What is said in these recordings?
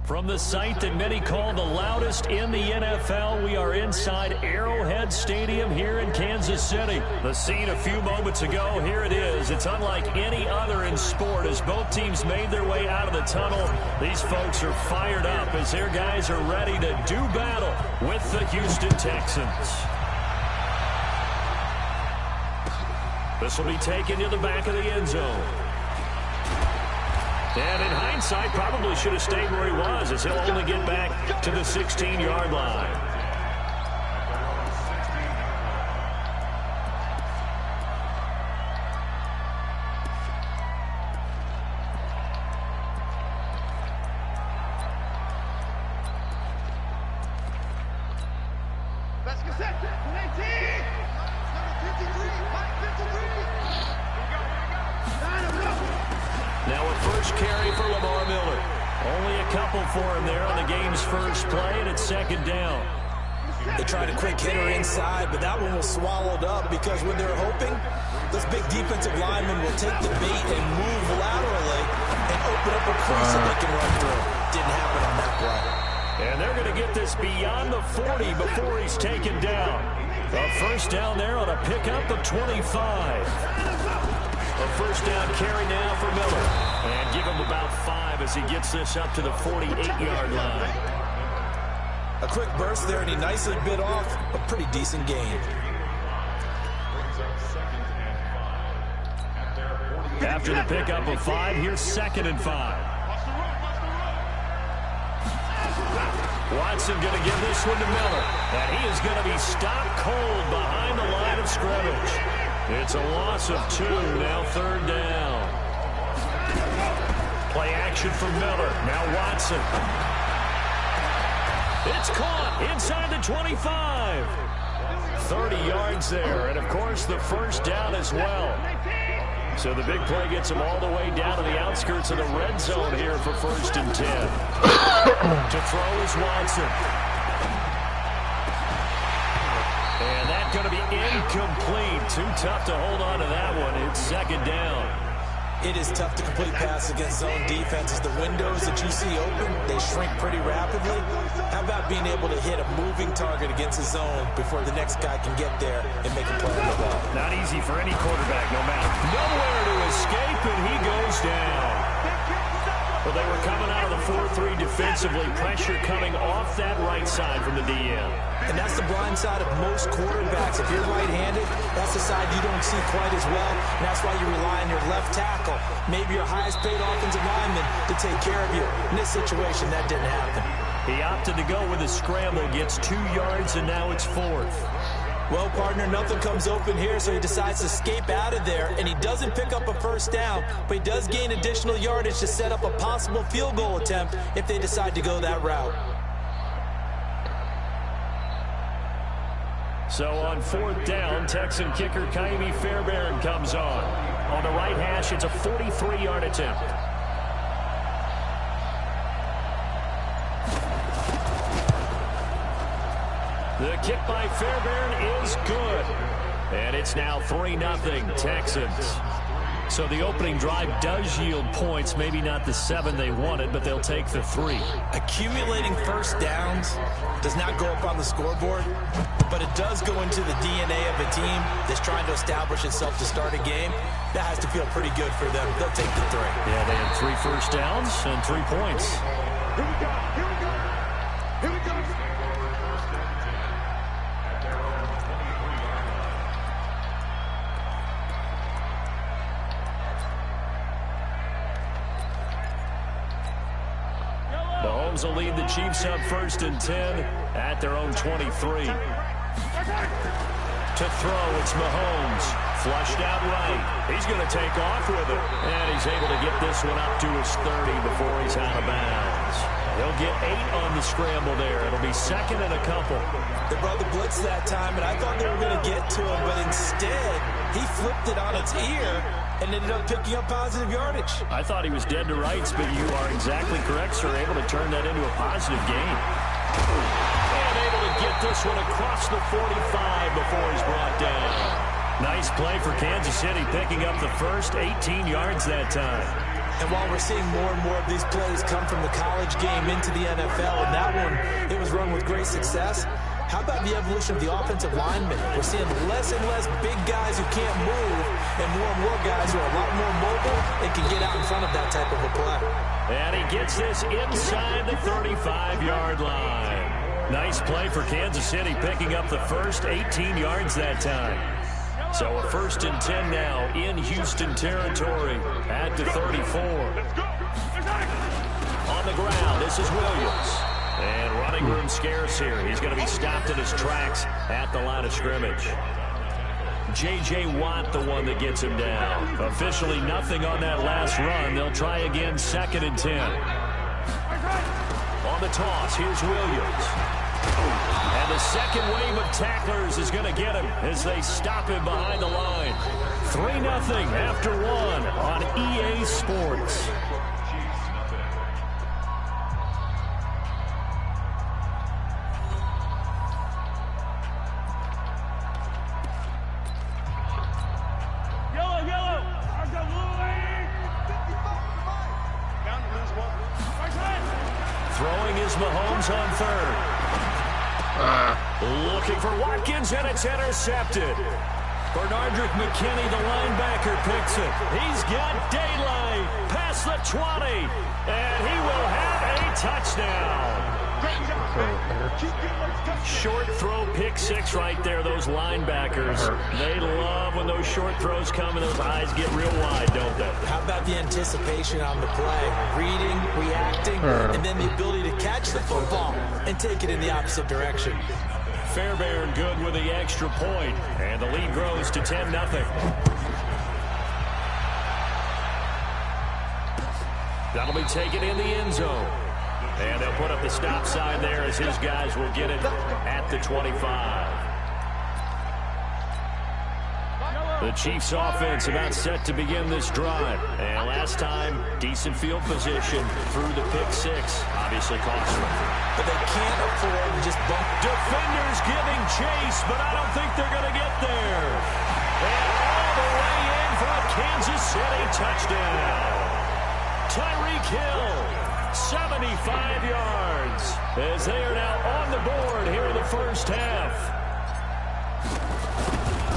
From the site that many call the loudest in the NFL, we are inside Arrowhead Stadium here in Kansas City. The scene a few moments ago, here it is. It's unlike any other in sport as both teams made their way out of the tunnel. These folks are fired up as their guys are ready to do battle with the Houston Texans. This will be taken to the back of the end zone. And in hindsight, probably should have stayed where he was as he'll only get back to the 16-yard line. For him there on the game's first play, and it's second down. They tried a quick hitter inside, but that one was swallowed up because when they're hoping, those big defensive linemen will take the bait and move laterally and open up a crease that they can run through. Didn't happen on that play. And they're going to get this beyond the 40 before he's taken down. A first down there on a pickup of 25. A first down carry now for Miller. And give him about 5 as he gets this up to the 48-yard line. A quick burst there, and he nicely bit off a pretty decent gain. After the pickup of 5, here's 2nd and 5. Watson going to give this one to Miller. And he is going to be stopped cold behind the line of scrimmage. It's a loss of 2, now 3rd down. Play action for Miller. Now Watson. It's caught inside the 25. 30 yards there. And, of course, the first down as well. So the big play gets him all the way down to the outskirts of the red zone here for 1st and 10. To throw is Watson. And that's going to be incomplete. Too tough to hold on to that one. It's 2nd down. It is tough to complete pass against zone defenses. The windows that you see open, they shrink pretty rapidly. How about being able to hit a moving target against a zone before the next guy can get there and make a play on the ball? Not easy for any quarterback, no matter. Nowhere to escape, and he goes down. Well, they were coming out of the 4-3 defensively. Pressure coming off that right side from the DM. And that's the blind side of most quarterbacks. If you're right-handed, that's the side you don't see quite as well. And that's why you rely on your left tackle, maybe your highest-paid offensive lineman, to take care of you. In this situation, that didn't happen. He opted to go with a scramble, gets 2 yards, and now it's 4th. Well, partner, nothing comes open here, so he decides to escape out of there, and he doesn't pick up a first down, but he does gain additional yardage to set up a possible field goal attempt if they decide to go that route. So on 4th down, Texan kicker Kaimi Fairbairn comes on. On the right hash, it's a 43-yard attempt. The kick by Fairbairn is good. And it's now 3-0 Texans. So the opening drive does yield points. Maybe not the 7 they wanted, but they'll take the 3. Accumulating first downs does not go up on the scoreboard, but it does go into the DNA of a team that's trying to establish itself to start a game. That has to feel pretty good for them. They'll take the 3. Yeah, they had 3 first downs and 3 points. Here we go. Here we go. Here we go. Mahomes will lead the Chiefs up 1st and 10 at their own 23. To throw, it's Mahomes. Flushed out right. He's going to take off with it. And he's able to get this one up to his 30 before he's out of bounds. He'll get 8 on the scramble there. It'll be 2nd and a couple. They brought the blitz that time, and I thought they were going to get to him, but instead he flipped it on its ear and ended up picking up positive yardage. I thought he was dead to rights, but you are exactly correct, sir. Able to turn that into a positive gain. And able to get this one across the 45 before he's brought down. Nice play for Kansas City, picking up the first 18 yards that time. And while we're seeing more and more of these plays come from the college game into the NFL, and that one, it was run with great success, how about the evolution of the offensive linemen? We're seeing less and less big guys who can't move and more guys who are a lot more mobile and can get out in front of that type of a play. And he gets this inside the 35-yard line. Nice play for Kansas City, picking up the first 18 yards that time. So a 1st and 10 now in Houston territory at the 34. On the ground, this is Williams. And running room scarce here. He's going to be stopped in his tracks at the line of scrimmage. J.J. Watt, the one that gets him down. Officially nothing on that last run. They'll try again 2nd and 10. On the toss, here's Williams. And the second wave of tacklers is going to get him as they stop him behind the line. 3-0 after 1 on EA Sports. Throwing is Mahomes on 3rd. Looking for Watkins, and it's intercepted. Bernardrick McKinney, the linebacker, picks it. He's got daylight past the 20, and he will have a touchdown. Short throw, pick 6 right there. Those linebackers, they love when those short throws come and those eyes get real wide, don't they? How about the anticipation on the play? Reading, reacting, and then the ability to catch the football and take it in the opposite direction. Fairbairn good with the extra point, and the lead grows to 10-0. That'll be taken in the end zone. And they'll put up the stop sign there as his guys will get it at the 25. The Chiefs offense about set to begin this drive. And last time, decent field position through the pick 6. Obviously costly. But they can't afford to just bump. Defenders giving chase, but I don't think they're going to get there. And all the way in for a Kansas City touchdown. Tyreek Hill. 75 yards as they are now on the board here in the first half.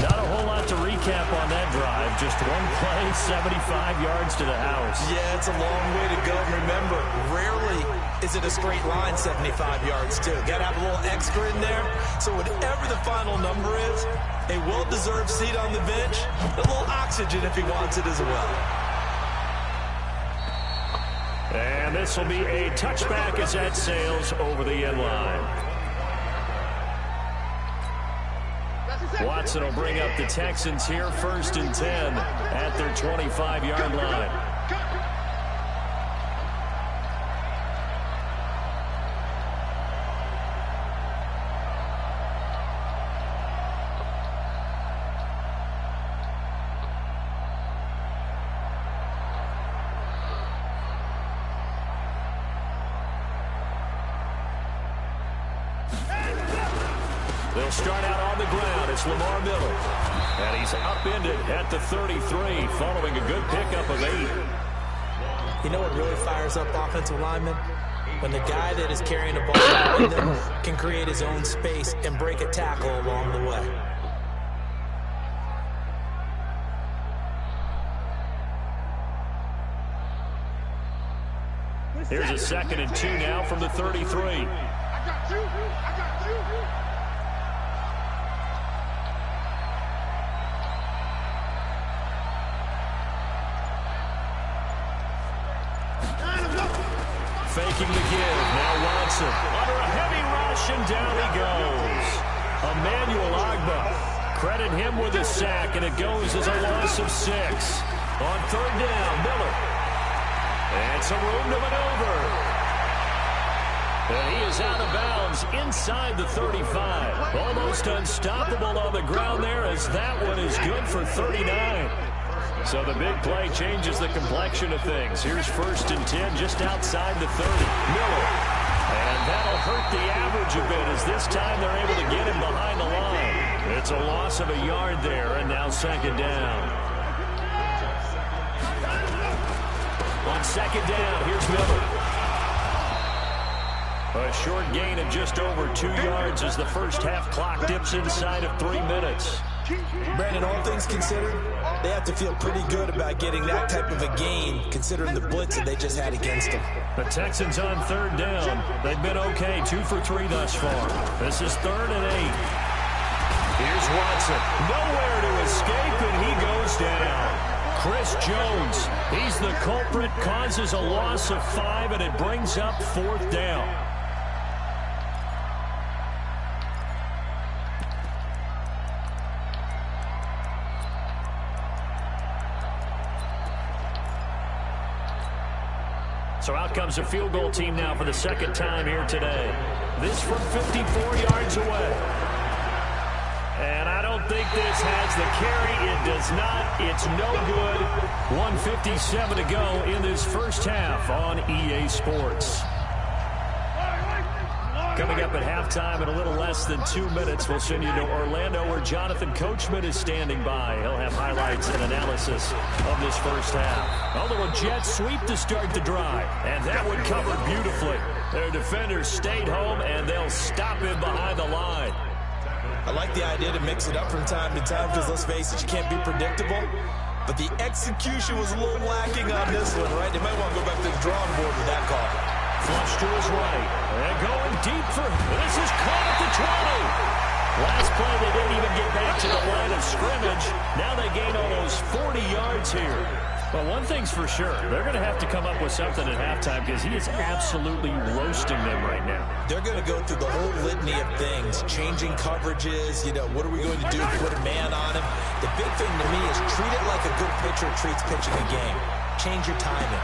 Not a whole lot to recap on that drive. Just one play, 75 yards to the house. Yeah, it's a long way to go. Remember, rarely is it a straight line 75 yards, too. Got to have a little extra in there. So whatever the final number is, a well-deserved seat on the bench, a little oxygen if he wants it as well. And this will be a touchback as that sails over the end line. Watson will bring up the Texans here, 1st and 10 at their 25-yard line. They'll start out on the ground. It's Lamar Miller. And he's upended at the 33 following a good pickup of 8. You know what really fires up offensive linemen? When the guy that is carrying the ball behind them can create his own space and break a tackle along the way. Here's a 2nd and 2 now from the 33. I got you. Faking the give. Now Watson under a heavy rush, and down he goes. Emmanuel Ogbah. Credit him with a sack, and it goes as a loss of 6. On 3rd down, Miller. And some room to maneuver. And he is out of bounds inside the 35. Almost unstoppable on the ground there, as that one is good for 39. So the big play changes the complexion of things. Here's 1st and 10 just outside the 30. Miller. And that'll hurt the average a bit, as this time they're able to get him behind the line. It's a loss of a yard there, and now 2nd down. On On second down, here's Miller. A short gain of just over 2 yards as the first half clock dips inside of 3 minutes. Brandon, all things considered, they have to feel pretty good about getting that type of a gain, considering the blitz that they just had against them. The Texans on third down. They've been okay, 2 for 3 thus far. This is 3rd and 8. Here's Watson. Nowhere to escape, and he goes down. Chris Jones, he's the culprit, causes a loss of 5, and it brings up 4th down. So out comes a field goal team now for the second time here today. This from 54 yards away. And I don't think this has the carry. It does not. It's no good. 1:57 to go in this first half on EA Sports. Coming up at halftime in a little less than 2 minutes, we'll send you to Orlando where Jonathan Coachman is standing by. He'll have highlights and analysis of this first half. A little jet sweep to start the drive, and that one covered beautifully. Their defenders stayed home, and they'll stop him behind the line. I like the idea to mix it up from time to time because, let's face it, you can't be predictable. But the execution was a little lacking on this one, right? They might want to go back to the drawing board with that call. Flush to his right. And going deep for... This is caught at the 20. Last play, they didn't even get back to the line of scrimmage. Now they gain almost 40 yards here. Well, one thing's for sure. They're going to have to come up with something at halftime because he is absolutely roasting them right now. They're going to go through the whole litany of things, changing coverages, what are we going to do? Put a man on him. The big thing to me is treat it like a good pitcher treats pitching a game. Change your timing.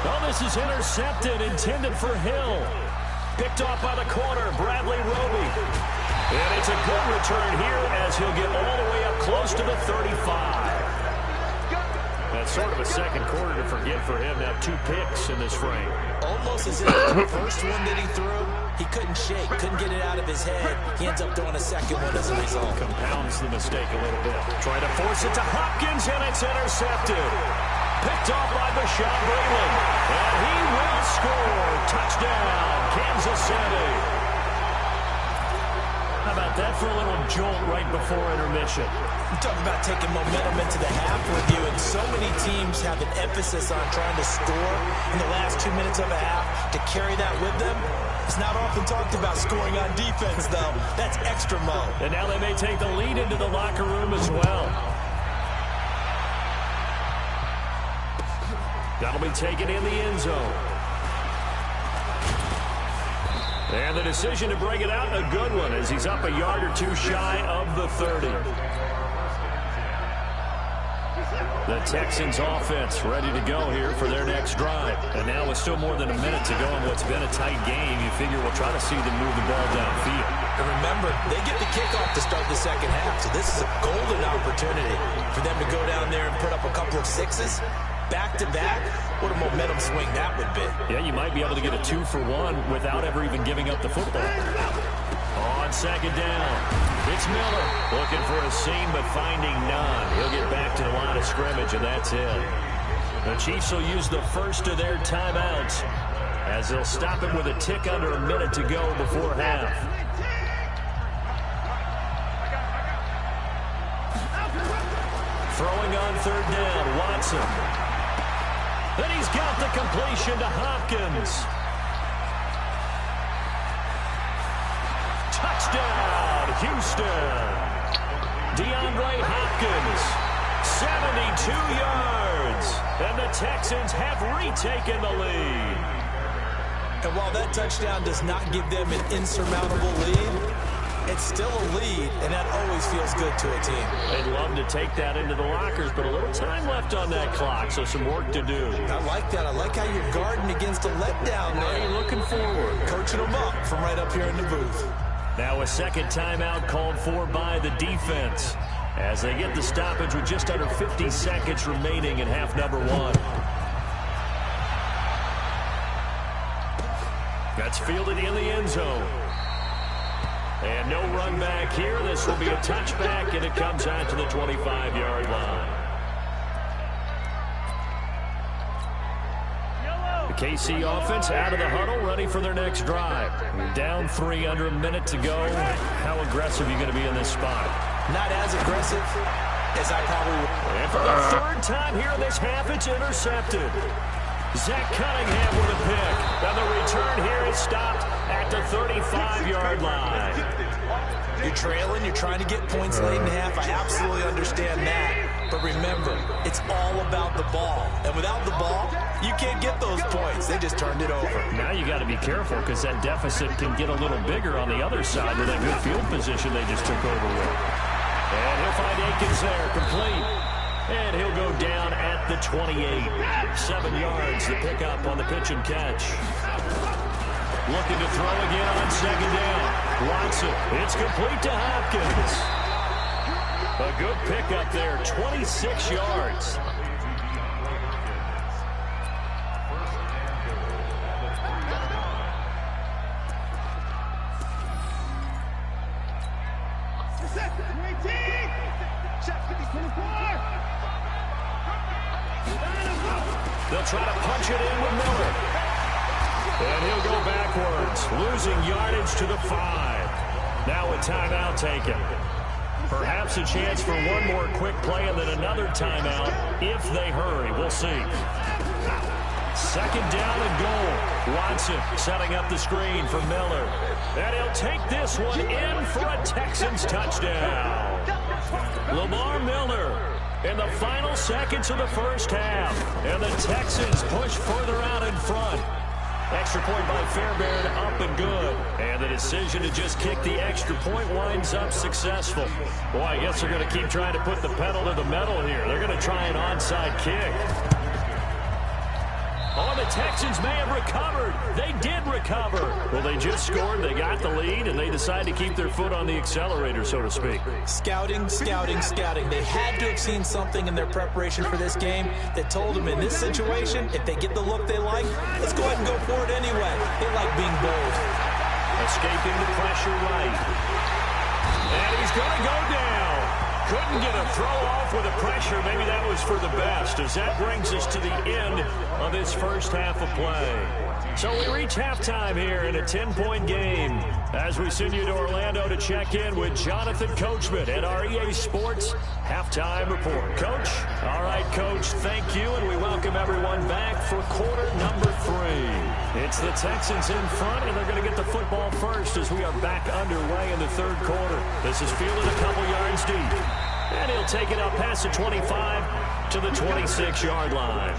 Oh, this is intercepted, intended for Hill. Picked off by the corner, Bradley Roby. And it's a good return here as he'll get all the way up close to the 35. That's sort of a second quarter to forget for him. Now 2 picks in this frame. Almost as if the first one that he threw, he couldn't shake, couldn't get it out of his head. He ends up throwing a second one as a result. Compounds the mistake a little bit. Trying to force it to Hopkins, and it's intercepted. Picked off by Bashaud Breeland. And he will score. Touchdown, Kansas City. How about that for a little jolt right before intermission? You talk about taking momentum into the half with you, and so many teams have an emphasis on trying to score in the last 2 minutes of a half. To carry that with them, it's not often talked about scoring on defense, though. That's extra mo. And now they may take the lead into the locker room as well. That'll be taken in the end zone. And the decision to bring it out, a good one, as he's up a yard or 2 shy of the 30. The Texans offense ready to go here for their next drive. And now with still more than a minute to go in what's been a tight game, you figure we'll try to see them move the ball downfield. And remember, they get the kickoff to start the second half, so this is a golden opportunity for them to go down there and put up a couple of 6s. Back-to-back, what a momentum swing that would be. Yeah, you might be able to get a 2-for-1 without ever even giving up the football. On second down, it's Miller looking for a seam but finding none. He'll get back to the line of scrimmage, and that's it. The Chiefs will use the first of their timeouts as they'll stop it with a tick under a minute to go before half. Throwing on third down, Watson. Then he's got the completion to Hopkins. Touchdown, Houston. DeAndre Hopkins, 72 yards. And the Texans have retaken the lead. And while that touchdown does not give them an insurmountable lead, it's still a lead, and that always feels good to a team. They'd love to take that into the lockers, but a little time left on that clock, so some work to do. I like that. I like how you're guarding against a letdown there. You're looking forward. Coaching them up from right up here in the booth. Now a second timeout called for by the defense as they get the stoppage with just under 50 seconds remaining in half number 1. That's fielded in the end zone. And no run back here. This will be a touchback, and it comes out to the 25-yard line. KC offense out of the huddle, ready for their next drive. You're down 3 under a minute to go. How aggressive are you going to be in this spot? Not as aggressive as I probably would. And for the third time here in this half, it's intercepted. Zach Cunningham with a pick. And the return here is stopped at the 35-yard line. You're trailing. You're trying to get points late in half. I absolutely understand that. But remember, it's all about the ball. And without the ball, you can't get those points. They just turned it over. Now you got to be careful because that deficit can get a little bigger on the other side with that good field position they just took over with. And he'll find Akins there, complete. And he'll go down at the 28. 7 yards, the pickup on the pitch and catch. Looking to throw again on second down. Watson, it's complete to Hopkins. A good pickup there, 26 yards. They'll try to punch it in with Miller. And he'll go backwards, losing yardage to the 5. Now a timeout taken. Perhaps a chance for one more quick play and then another timeout if they hurry. We'll see. Second down and goal. Watson setting up the screen for Miller. And he'll take this one in for a Texans touchdown. Lamar Miller in the final seconds of the first half. And the Texans push further out in front. Extra point by Fairbairn, up and good. And the decision to just kick the extra point winds up successful. Boy, I guess they're going to keep trying to put the pedal to the metal here. They're going to try an onside kick. Oh, the Texans may have recovered. They did recover. Well, they just scored, they got the lead, and they decide to keep their foot on the accelerator, so to speak. Scouting, scouting, scouting. They had to have seen something in their preparation for this game that told them in this situation, if they get the look they like, let's go ahead and go for it anyway. They like being bold. Escaping the pressure right. And he's going to go down. Couldn't get a throw off with the pressure. Maybe that was for the best, as that brings us to the end of this first half of play. So we reach halftime here in a 10-point game as we send you to Orlando to check in with Jonathan Coachman at our EA Sports Halftime Report. Coach? All right, Coach, thank you, and we welcome everyone back for quarter number 3. It's the Texans in front, and they're going to get the football first as we are back underway in the third quarter. This is fielded a couple yards deep. And he'll take it up past the 25 to the 26-yard line.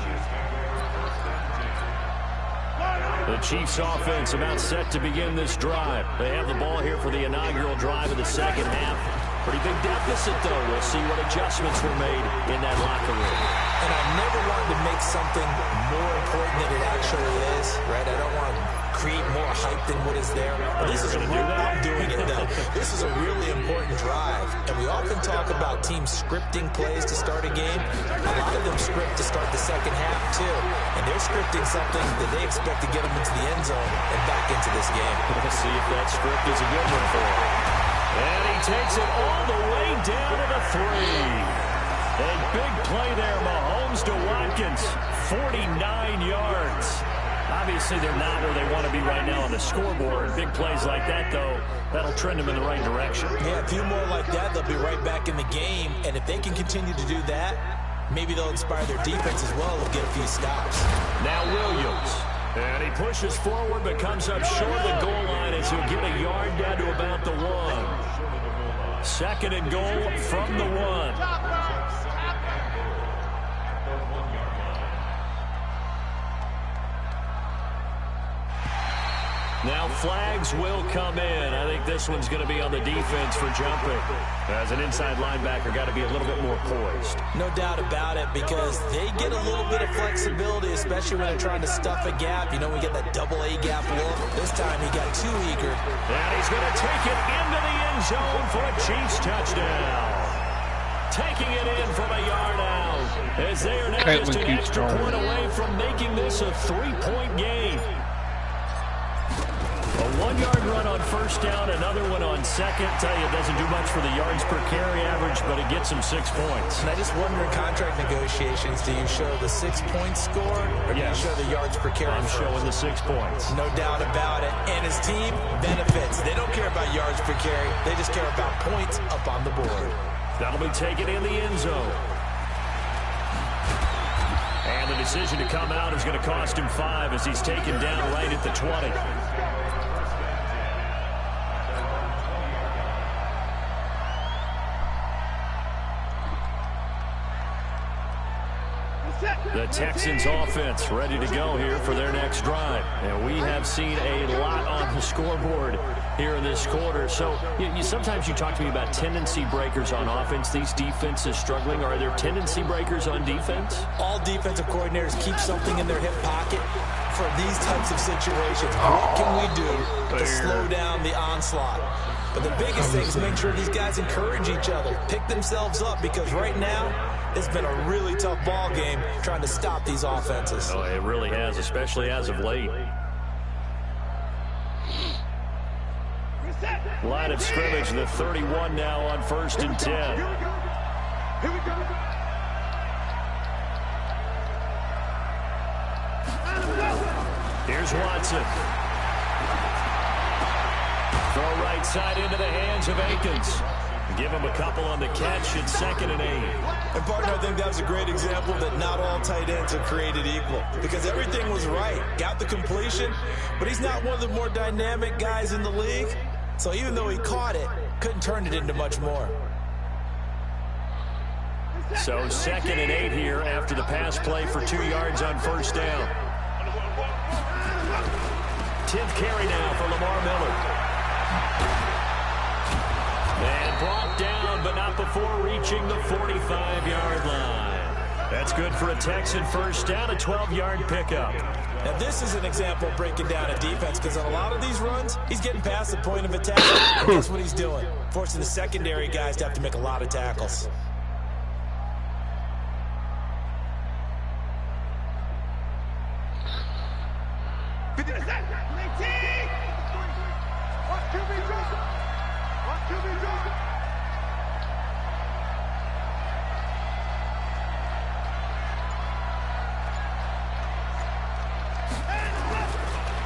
The Chiefs offense about set to begin this drive. They have the ball here for the inaugural drive of the second half. Pretty big deficit, though. We'll see what adjustments were made in that locker room. And I never wanted to make something more important than it actually is, right? I don't want to create more hype than what is there. But this is I'm doing it, though. This is a really important drive. And we often talk about teams scripting plays to start a game. A lot of them script to start the second half, too. And they're scripting something that they expect to get them into the end zone and back into this game. We'll see if that script is a good one for him. And he takes it all the way down to the 3. A big play there, Mahomes to Watkins, 49 yards. Obviously, they're not where they want to be right now on the scoreboard. Big plays like that, though, that'll trend them in the right direction. Yeah, a few more like that, they'll be right back in the game. And if they can continue to do that, maybe they'll inspire their defense as well and get a few stops. Now Williams. And he pushes forward but comes up short of the goal line as he'll get a yard down to about the 1. Second and goal from the 1. Now flags will come in. I think this one's going to be on the defense for jumping. As an inside linebacker, got to be a little bit more poised. No doubt about it, because they get a little bit of flexibility, especially when they're trying to stuff a gap. You know, we get that double A gap look. This time he got too eager. And he's going to take it into the end zone for a Chiefs touchdown. Taking it in from a yard out, as they are now just an extra point away from making this a 3-point game. A 1 5-yard run on first down, another one on second. Tell you, it doesn't do much for the yards per carry average, but it gets him 6 points. And I just wonder in contract negotiations, do you show the 6-point score or do you show the yards per carry? I'm showing the 6 points. No doubt about it. And his team benefits. They don't care about yards per carry. They just care about points up on the board. That'll be taken in the end zone. And the decision to come out is going to cost him 5 as he's taken down right at the 20. The Texans offense ready to go here for their next drive. And we have seen a lot on the scoreboard here in this quarter. So sometimes you talk to me about tendency breakers on offense. These defenses struggling. Are there tendency breakers on defense? All defensive coordinators keep something in their hip pocket for these types of situations. What can we do to slow down the onslaught? But the biggest thing is make sure these guys encourage each other, pick themselves up, because right now it's been a really tough ball game trying to stop these offenses. Oh, it really has, especially as of late. Line of scrimmage, the 31 now on 1st and 10. Here we go. Here's Watson. Throw right side into the hands of Akins. Give him a couple on the catch at 2nd and 8. And, partner, I think that was a great example that not all tight ends are created equal, because everything was right. Got the completion, but he's not one of the more dynamic guys in the league. So even though he caught it, couldn't turn it into much more. So 2nd and 8 here after the pass play for 2 yards on 1st down. 10th carry now for Lamar Miller. And brought down, but not before reaching the 45-yard line. That's good for a Texan first down, a 12-yard pickup. Now, this is an example of breaking down a defense, because on a lot of these runs, he's getting past the point of attack. And guess what he's doing? Forcing the secondary guys to have to make a lot of tackles.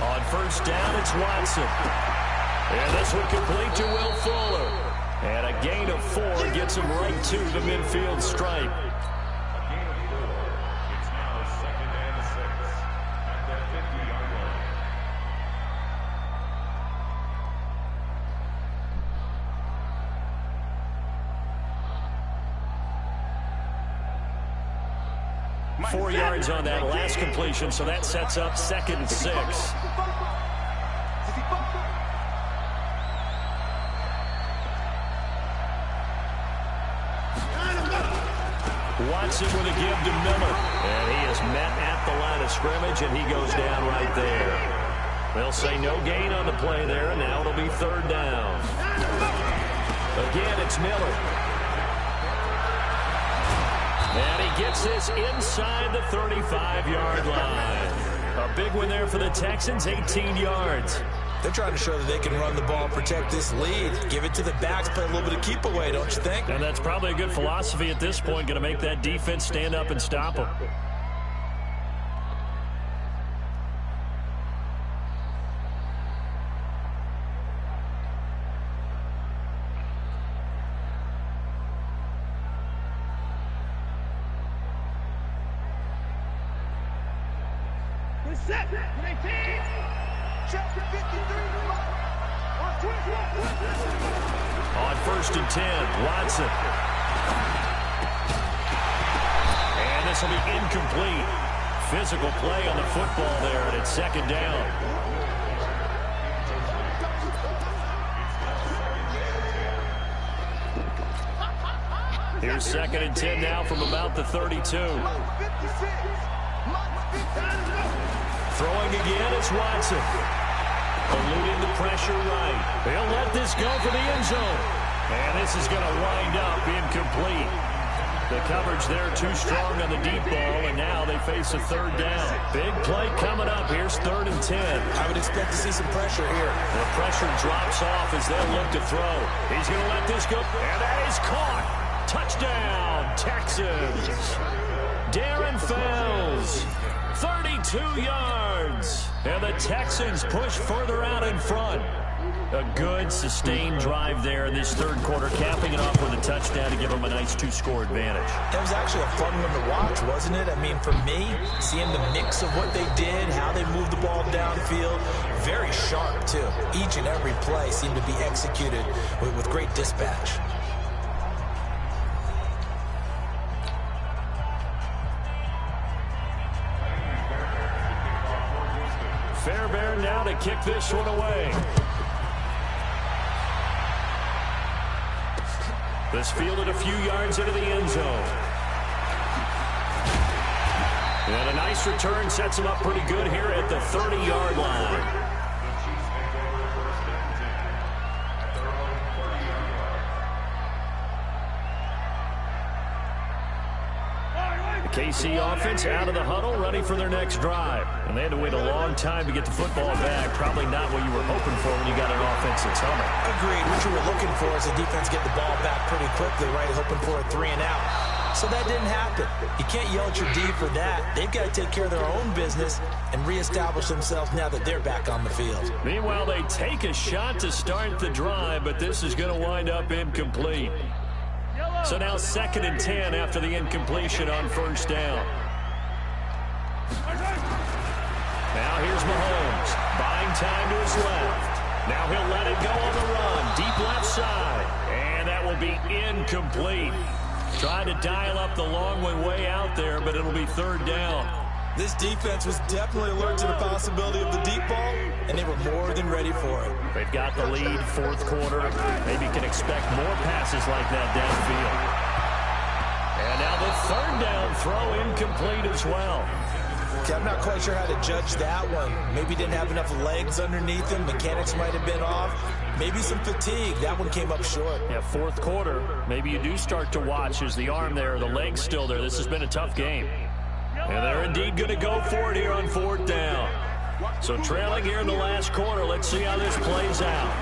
On first down, it's Watson. And this one complete to Will Fuller. And a gain of 4 gets him right to the midfield stripe. It's now 2nd and 6 at the 50-yard line. Four yards on that last completion, so that sets up 2nd and 6. Watson with a give to Miller. And he is met at the line of scrimmage, and he goes down right there. They'll say no gain on the play there, and now it'll be 3rd down. Again, it's Miller. And he gets this inside the 35-yard line. A big one there for the Texans, 18 yards. They're trying to show that they can run the ball, protect this lead, give it to the backs, play a little bit of keep away, don't you think? And that's probably a good philosophy at this point, going to make that defense stand up and stop them. On 1st and 10, Watson. And this will be incomplete. Physical play on the football there, and it's 2nd down. Here's 2nd and 10 now from about the 32. Throwing again, it's Watson. Eluding the pressure right. He'll let this go for the end zone. And this is going to wind up incomplete. The coverage there too strong on the deep ball, and now they face a third down. Big play coming up. Here's 3rd and 10. I would expect to see some pressure here. The pressure drops off as they'll look to throw. He's going to let this go, and that is caught. Touchdown, Texans. Darren Fells, 32 yards. And the Texans push further out in front. A good, sustained drive there in this third quarter, capping it off with a touchdown to give them a nice 2-score advantage. That was actually a fun one to watch, wasn't it? I mean, for me, seeing the mix of what they did, how they moved the ball downfield, very sharp, too. Each and every play seemed to be executed with great dispatch. Fairbairn now to kick this one away. This fielded a few yards into the end zone. And a nice return sets him up pretty good here at the 30-yard line. KC offense out of the huddle, ready for their next drive. And they had to wait a long time to get the football back. Probably not what you were hoping for when you got an offense that's humming. Agreed. What you were looking for is the defense get the ball back pretty quickly, right? Hoping for a 3-and-out. So that didn't happen. You can't yell at your D for that. They've got to take care of their own business and reestablish themselves now that they're back on the field. Meanwhile, they take a shot to start the drive, but this is going to wind up incomplete. So now 2nd and 10 after the incompletion on 1st down. Now here's Mahomes, buying time to his left. Now he'll let it go on the run, deep left side. And that will be incomplete. Trying to dial up the long way out there, but it'll be 3rd down. This defense was definitely alert to the possibility of the deep ball, and they were more than ready for it. They've got the lead, 4th quarter. Maybe can expect more passes like that downfield. And now the 3rd down throw incomplete as well. Okay, I'm not quite sure how to judge that one. Maybe didn't have enough legs underneath him. Mechanics might have been off. Maybe some fatigue. That one came up short. Yeah, 4th quarter. Maybe you do start to watch as the arm there, the leg's still there. This has been a tough game. And they're indeed going to go for it here on 4th down. So trailing here in the last quarter. Let's see how this plays out.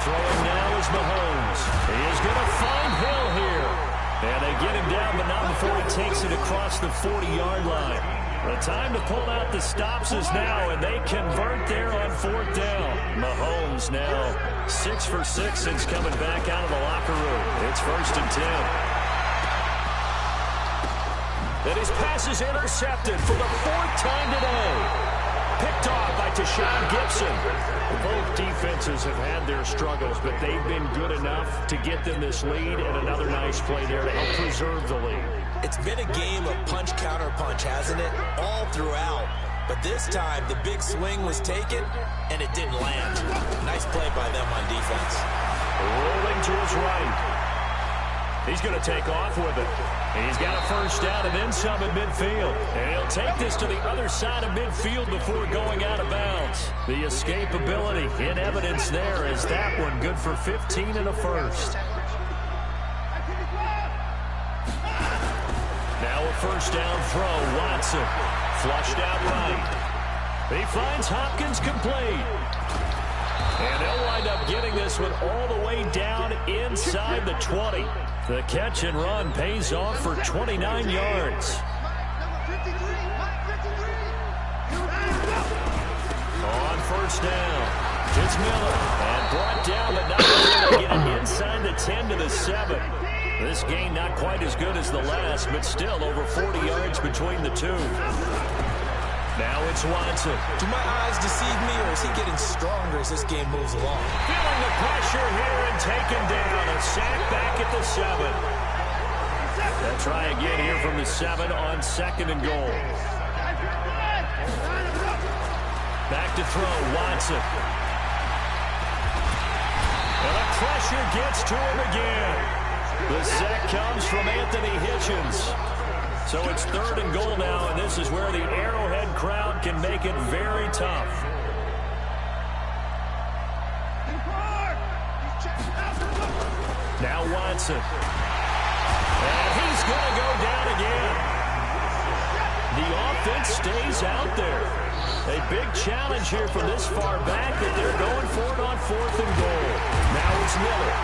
Throwing now is Mahomes. He is going to find Hill here. And they get him down, but not before he takes it across the 40-yard line. The time to pull out the stops is now, and they convert there on 4th down. Mahomes now 6 for 6 since coming back out of the locker room. It's 1st and 10. And his pass is intercepted for the 4th time today. Picked off by Tashawn Gibson. Both defenses have had their struggles, but they've been good enough to get them this lead, and another nice play there to help preserve the lead. It's been a game of punch-counter-punch, hasn't it? All throughout. But this time, the big swing was taken, and it didn't land. Nice play by them on defense. Rolling to his right. He's going to take off with it. He's got a 1st down and then some at midfield. And he'll take this to the other side of midfield before going out of bounds. The escapability in evidence there is that one good for 15 and a 1st. Now a 1st down throw. Watson flushed out right. He finds Hopkins complete. And they'll wind up getting this one all the way down inside the 20. The catch and run pays off for 29 yards. On 1st down, it's Miller. And brought down, but not able to get it inside the 10 to the 7. This gain not quite as good as the last, but still over 40 yards between the two. Now it's Watson. Do my eyes deceive me, or is he getting stronger as this game moves along? Feeling the pressure here and taken down. A sack back at the 7. They'll try again here from the 7 on 2nd and goal. Back to throw, Watson. And the pressure gets to him again. The sack comes from Anthony Hitchens. So it's 3rd and goal now, and this is where the Arrowhead crowd can make it very tough. Now Watson. And he's going to go down again. The offense stays out there. A big challenge here from this far back, and they're going for it on 4th and goal. Now it's Miller.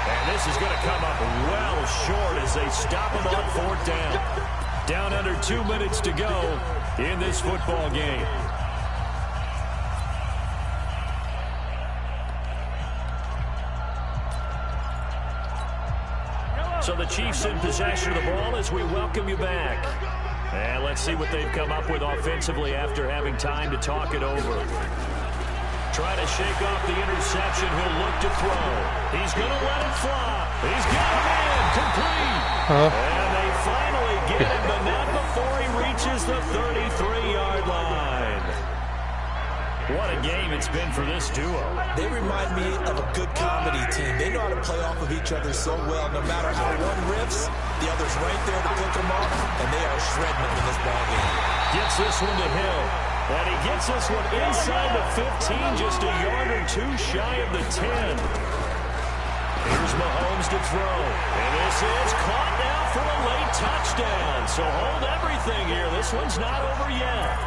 And this is going to come up well short as they stop him on 4th down. Down under 2 minutes to go in this football game. So the Chiefs in possession of the ball as we welcome you back. And let's see what they've come up with offensively after having time to talk it over. Try to shake off the interception. He'll look to throw. He's going to let it fly. He's got him in. Complete. And they finally get him, but not before he reaches the 33-yard line. What a game it's been for this duo. They remind me of a good comedy team. They know how to play off of each other so well. No matter how one riffs, the other's right there to pick them up, and they are shredding them in this ballgame. Gets this one to Hill. And he gets this one inside the 15, just a yard or two shy of the 10. Here's Mahomes to throw. And this is caught now for a late touchdown. So hold everything here. This one's not over yet.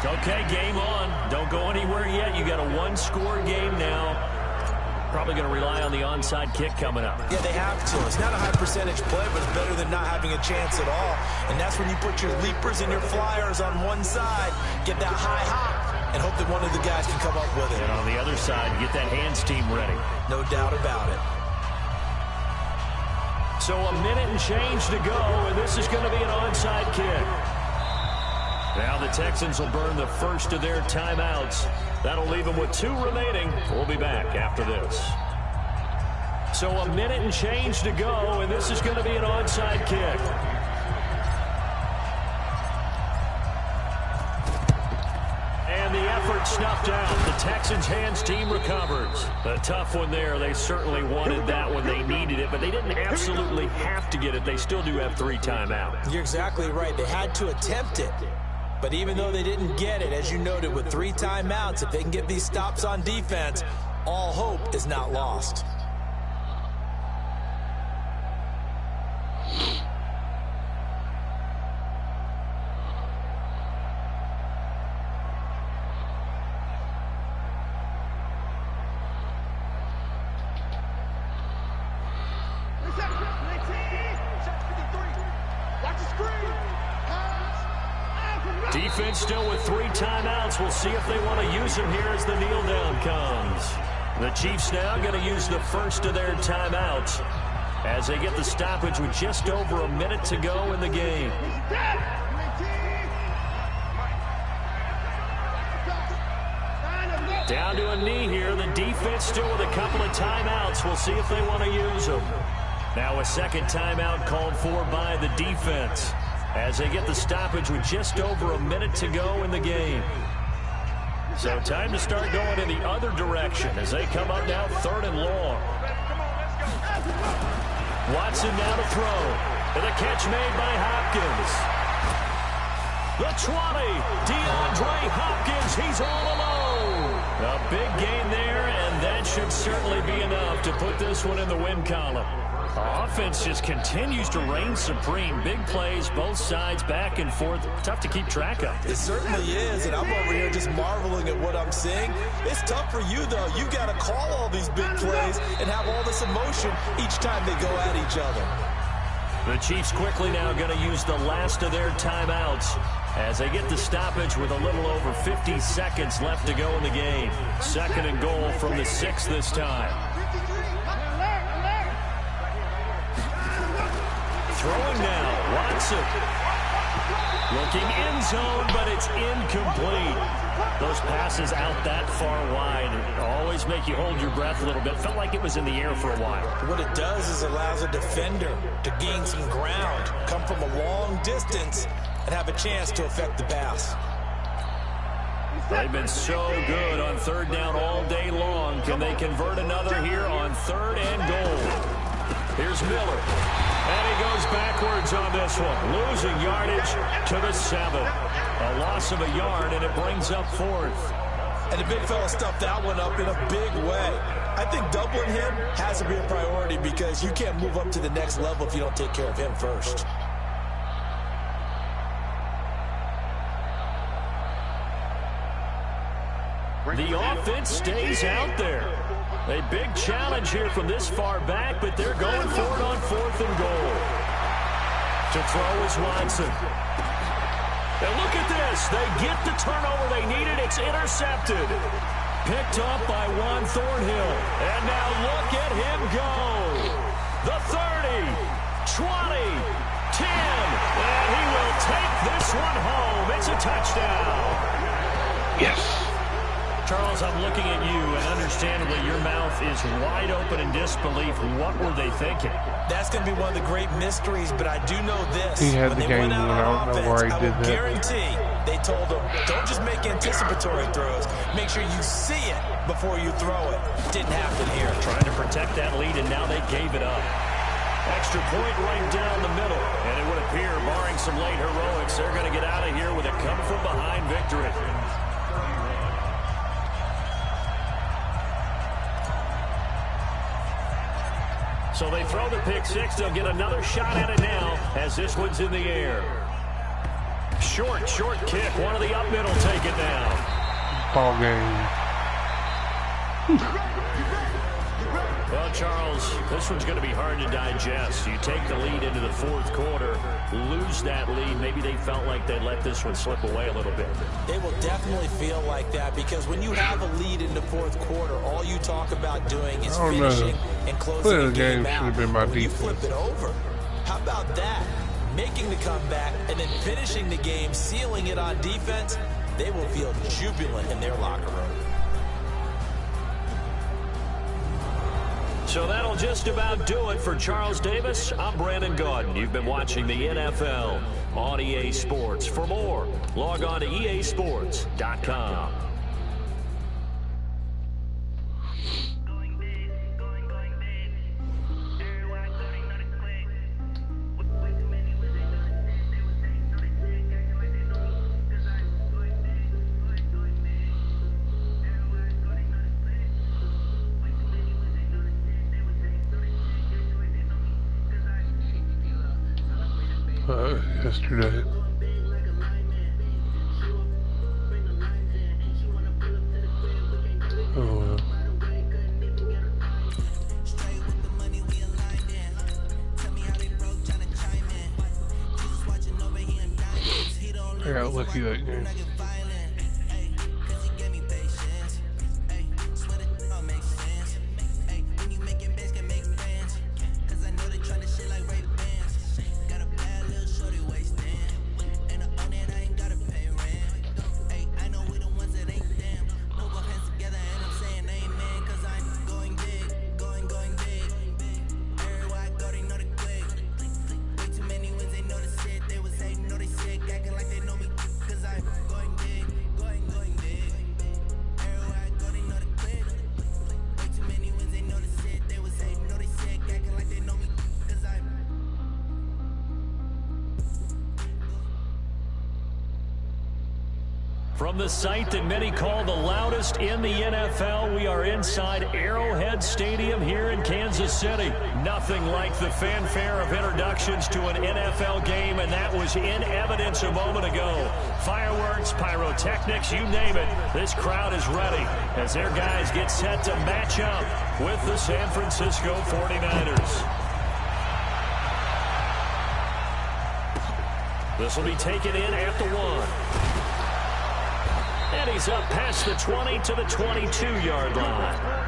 Okay, game on. Don't go anywhere yet. You got a one-score game now. Probably going to rely on the onside kick coming up. Yeah, they have to. It's not a high-percentage play, but it's better than not having a chance at all. And that's when you put your leapers and your flyers on one side, get that high hop, and hope that one of the guys can come up with it. And on the other side, get that hands team ready. No doubt about it. So a minute and change to go, and this is going to be an onside kick. Now the Texans will burn the first of their timeouts. That'll leave them with 2 remaining. We'll be back after this. So a minute and change to go, and this is going to be an onside kick. And the effort snuffed out. The Texans' hands team recovers. A tough one there. They certainly wanted that when they needed it, but they didn't absolutely have to get it. They still do have 3 timeouts. You're exactly right. They had to attempt it. But even though they didn't get it, as you noted, with 3 timeouts, if they can get these stops on defense, all hope is not lost. Defense still with 3 timeouts. We'll see if they want to use them here as the kneel down comes. The Chiefs now going to use the first of their timeouts as they get the stoppage with just over a minute to go in the game. Down to a knee here. The defense still with a couple of timeouts. We'll see if they want to use them. Now a second timeout called for by the defense as they get the stoppage with just over a minute to go in the game. So time to start going in the other direction as they come up now 3rd and long. Watson now to throw. And the catch made by Hopkins. The 20, DeAndre Hopkins, he's all alone. A big gain there, and that should certainly be enough to put this one in the win column. Offense just continues to reign supreme. Big plays, both sides, back and forth. Tough to keep track of. It certainly is, and I'm over here just marveling at what I'm seeing. It's tough for you, though. You got to call all these big plays and have all this emotion each time they go at each other. The Chiefs quickly now going to use the last of their timeouts as they get the stoppage with a little over 50 seconds left to go in the game. 2nd and goal from the 6 this time. Throwing now, Watson. Looking end zone, but it's incomplete. Those passes out that far wide always make you hold your breath a little bit. Felt like it was in the air for a while. What it does is allows a defender to gain some ground, come from a long distance, and have a chance to affect the pass. They've been so good on 3rd down all day long. Can they convert another here on 3rd and goal? Here's Miller. And he goes backwards on this one. Losing yardage to the 7. A loss of a yard, and it brings up 4th. And the big fella stuffed that one up in a big way. I think doubling him has to be a priority because you can't move up to the next level if you don't take care of him first. The offense stays out there. A big challenge here from this far back, but they're going for it on 4th and goal. To throw is Watson. And look at this. They get the turnover they needed. It's intercepted. Picked up by Juan Thornhill. And now look at him go. The 30, 20, 10. And he will take this one home. It's a touchdown. Yes. Charles, I'm looking at you, and understandably, your mouth is wide open in disbelief. What were they thinking? That's going to be one of the great mysteries, but I do know this. He had when the they game went out won. I on don't know offense, why he I did will that. guarantee they told him, don't just make anticipatory throws. Make sure you see it before you throw it. Didn't happen here. Trying to protect that lead, and now they gave it up. Extra point right down the middle, and it would appear, barring some late heroics, they're going to get out of here with a come-from-behind victory. So they throw the pick six. They'll get another shot at it now as this one's in the air. Short kick. One of the up middle take it down. Ball game. Well, Charles, this one's going to be hard to digest. You take the lead into the 4th quarter, lose that lead. Maybe they felt like they let this one slip away a little bit. They will definitely feel like that because when you have a lead in the 4th quarter, all you talk about doing is finishing and closing the game out. Should have been my when defense. you flip it over, how about that? Making the comeback and then finishing the game, sealing it on defense, they will feel jubilant in their locker room. So that'll just about do it for Charles Davis. I'm Brandon Gaudin. You've been watching the NFL on EA Sports. For more, log on to easports.com. Yesterday. Oh well. I got lucky that game. From the site that many call the loudest in the NFL, we are inside Arrowhead Stadium here in Kansas City. Nothing like the fanfare of introductions to an NFL game, and that was in evidence a moment ago. Fireworks, pyrotechnics, you name it. This crowd is ready as their guys get set to match up with the San Francisco 49ers. This will be taken in at the 1. And he's up past the 20 to the 22-yard line.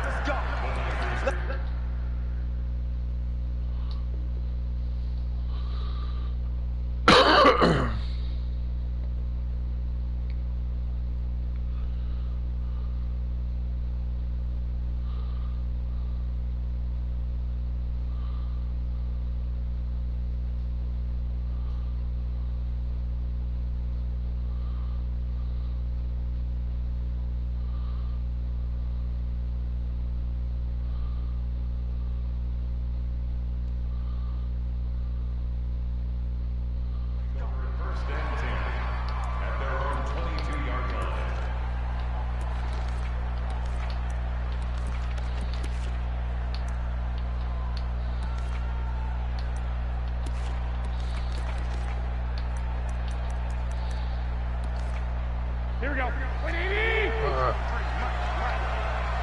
we go.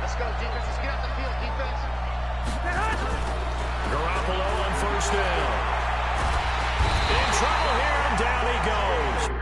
Let's go, defense. Let's get out the field, defense. Garoppolo on first down. In trouble here, and down he goes.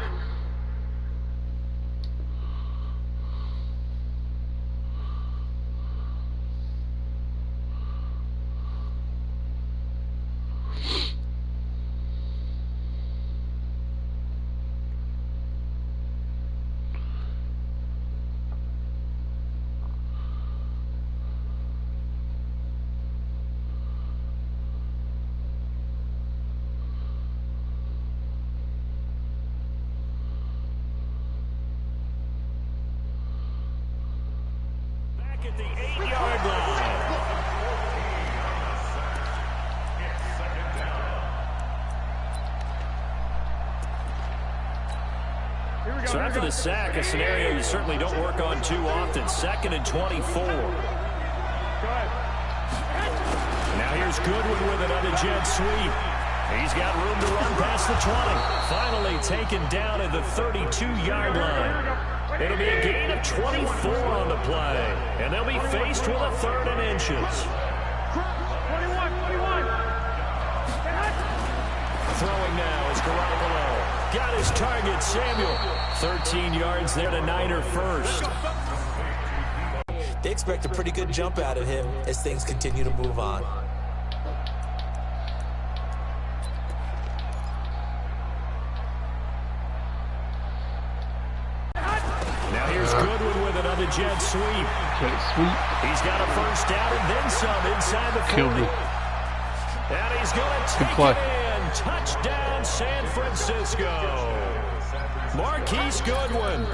At the 8-yard line. So after the sack, a scenario you certainly don't work on too often. 2nd and 24. Now here's Goodwin with another jet sweep. He's got room to run past the 20. Finally taken down at the 32-yard line. It'll be a gain of 24 on the play, and they'll be faced with a 3rd and inches. 21. Throwing now is Garoppolo. Got his target, Samuel. 13 yards there to Niner first. They expect a pretty good jump out of him as things continue to move on. Goodwin with another jet sweep. He's got a first down and then some inside the 40. And he's going to take it in. Touchdown, San Francisco. Marquise Goodwin,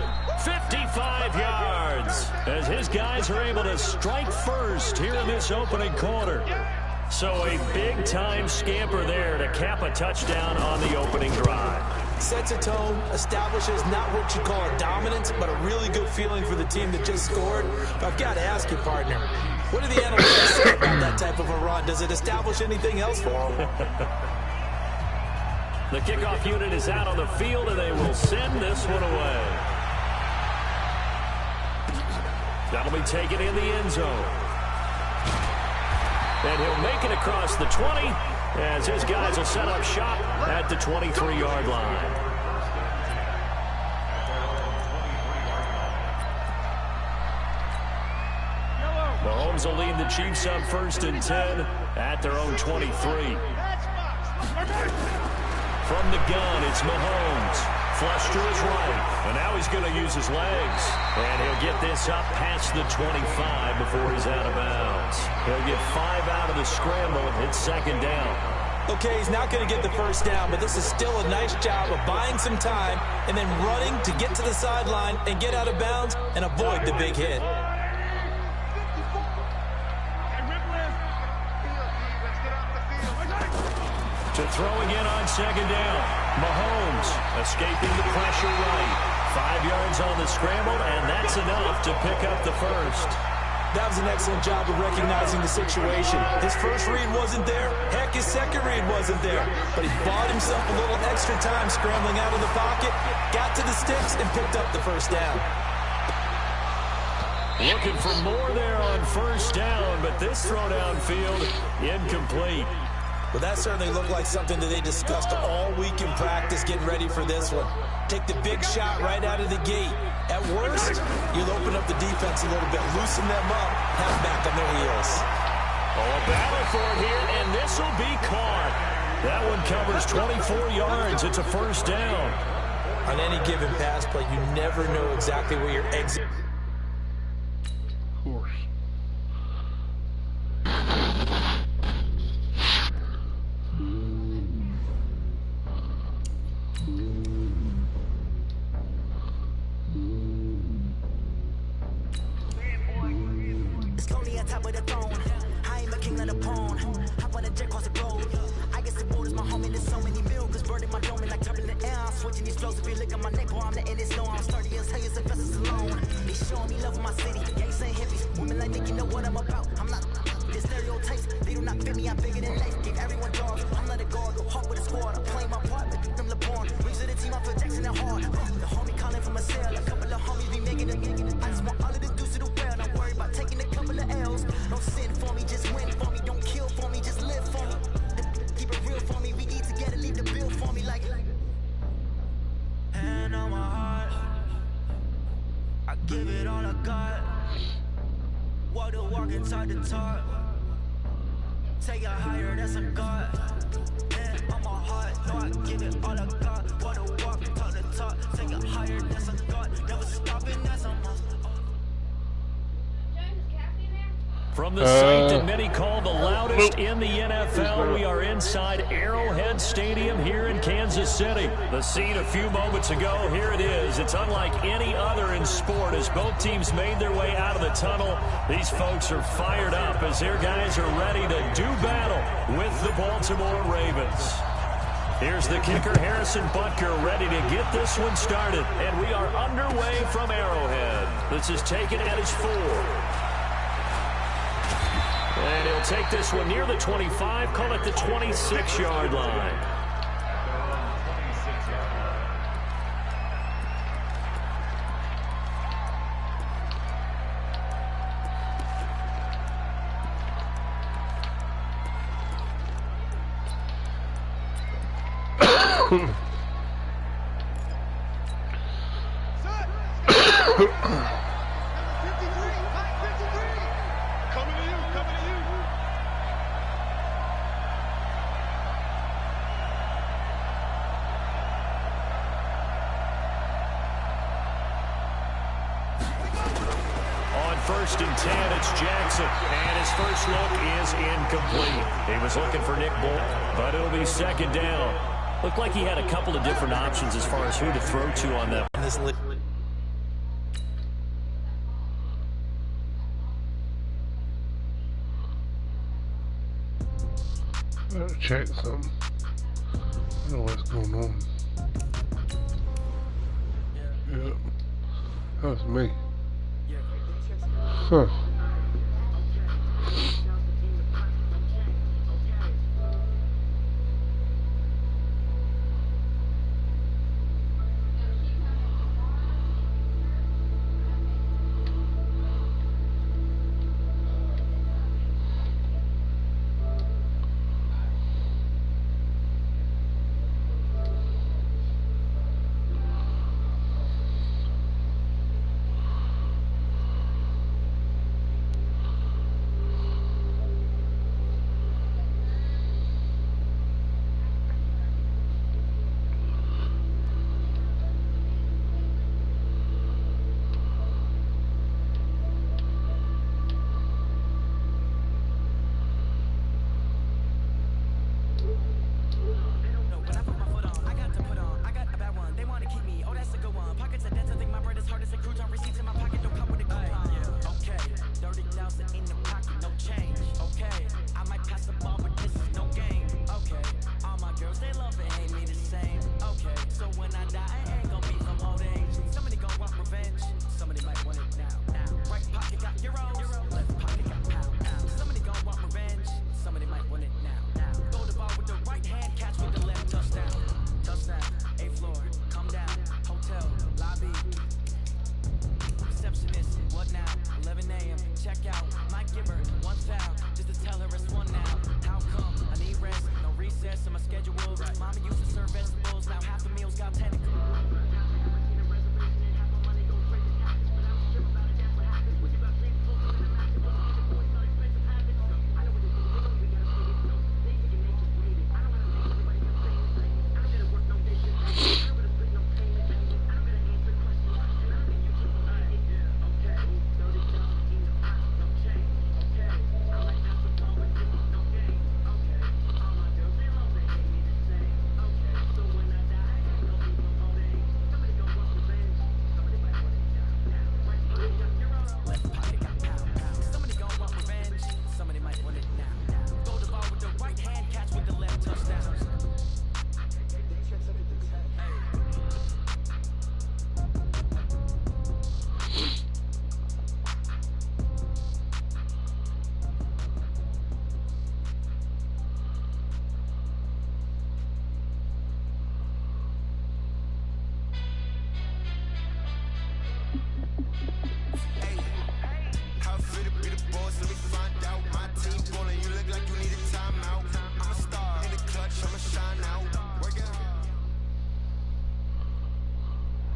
55 yards, as his guys are able to strike first here in this opening quarter. So a big-time scamper there to cap a touchdown on the opening drive. Sets a tone, establishes not what you call a dominance, but a really good feeling for the team that just scored. But I've got to ask you, partner, what do the analytics say about that type of a run? Does it establish anything else for them? The kickoff unit is out on the field, and they will send this one away. That'll be taken in the end zone. And he'll make it across the 20, as his guys will set up shop at the 23-yard line. Mahomes will lead the Chiefs up 1st and 10 at their own 23. From the gun, it's Mahomes. Flush to his right, and now he's going to use his legs. And he'll get this up past the 25 before he's out of bounds. He'll get 5 out of the scramble and hit 2nd down. Okay, he's not going to get the first down, but this is still a nice job of buying some time and then running to get to the sideline and get out of bounds and avoid the big hit. To throw again on 2nd down. Mahomes escaping the pressure right. 5 yards on the scramble, and that's enough to pick up the first. That was an excellent job of recognizing the situation. His first read wasn't there. Heck, his second read wasn't there. But he bought himself a little extra time scrambling out of the pocket, got to the sticks, and picked up the first down. Looking for more there on 1st down, but this throw downfield incomplete. Well, that certainly looked like something that they discussed all week in practice getting ready for this one. Take the big shot right out of the gate. At worst, you'll open up the defense a little bit, loosen them up, have back on their heels. Oh, a battle for it here, and this will be caught. That one covers 24 yards. It's a 1st down. On any given pass play, you never know exactly where your exit. Of course. Jackson and hard. The homie calling from a cell. A couple of homies inside the top. Take it higher, that's a god. Man, on my heart, no, I give it all I got. Wanna walk to the top, take it higher, that's a god. Never stopping, that's a must. From the site that many call the loudest in the NFL, we are inside Arrowhead Stadium here in Kansas City. The scene a few moments ago, here it is. It's unlike any other in sport as both teams made their way out of the tunnel. These folks are fired up as their guys are ready to do battle with the Baltimore Ravens. Here's the kicker, Harrison Butker, ready to get this one started. And we are underway from Arrowhead. This is taken at his 4. And he'll take this one near the 25, call it the 26-yard line. First and 10, it's Jackson, and his first look is incomplete. He was looking for Nick Bull, but it'll be second down. Looked like he had a couple of different options as far as who to throw to on that. Better check something. I don't know what's going on. Yeah, that was me. Huh.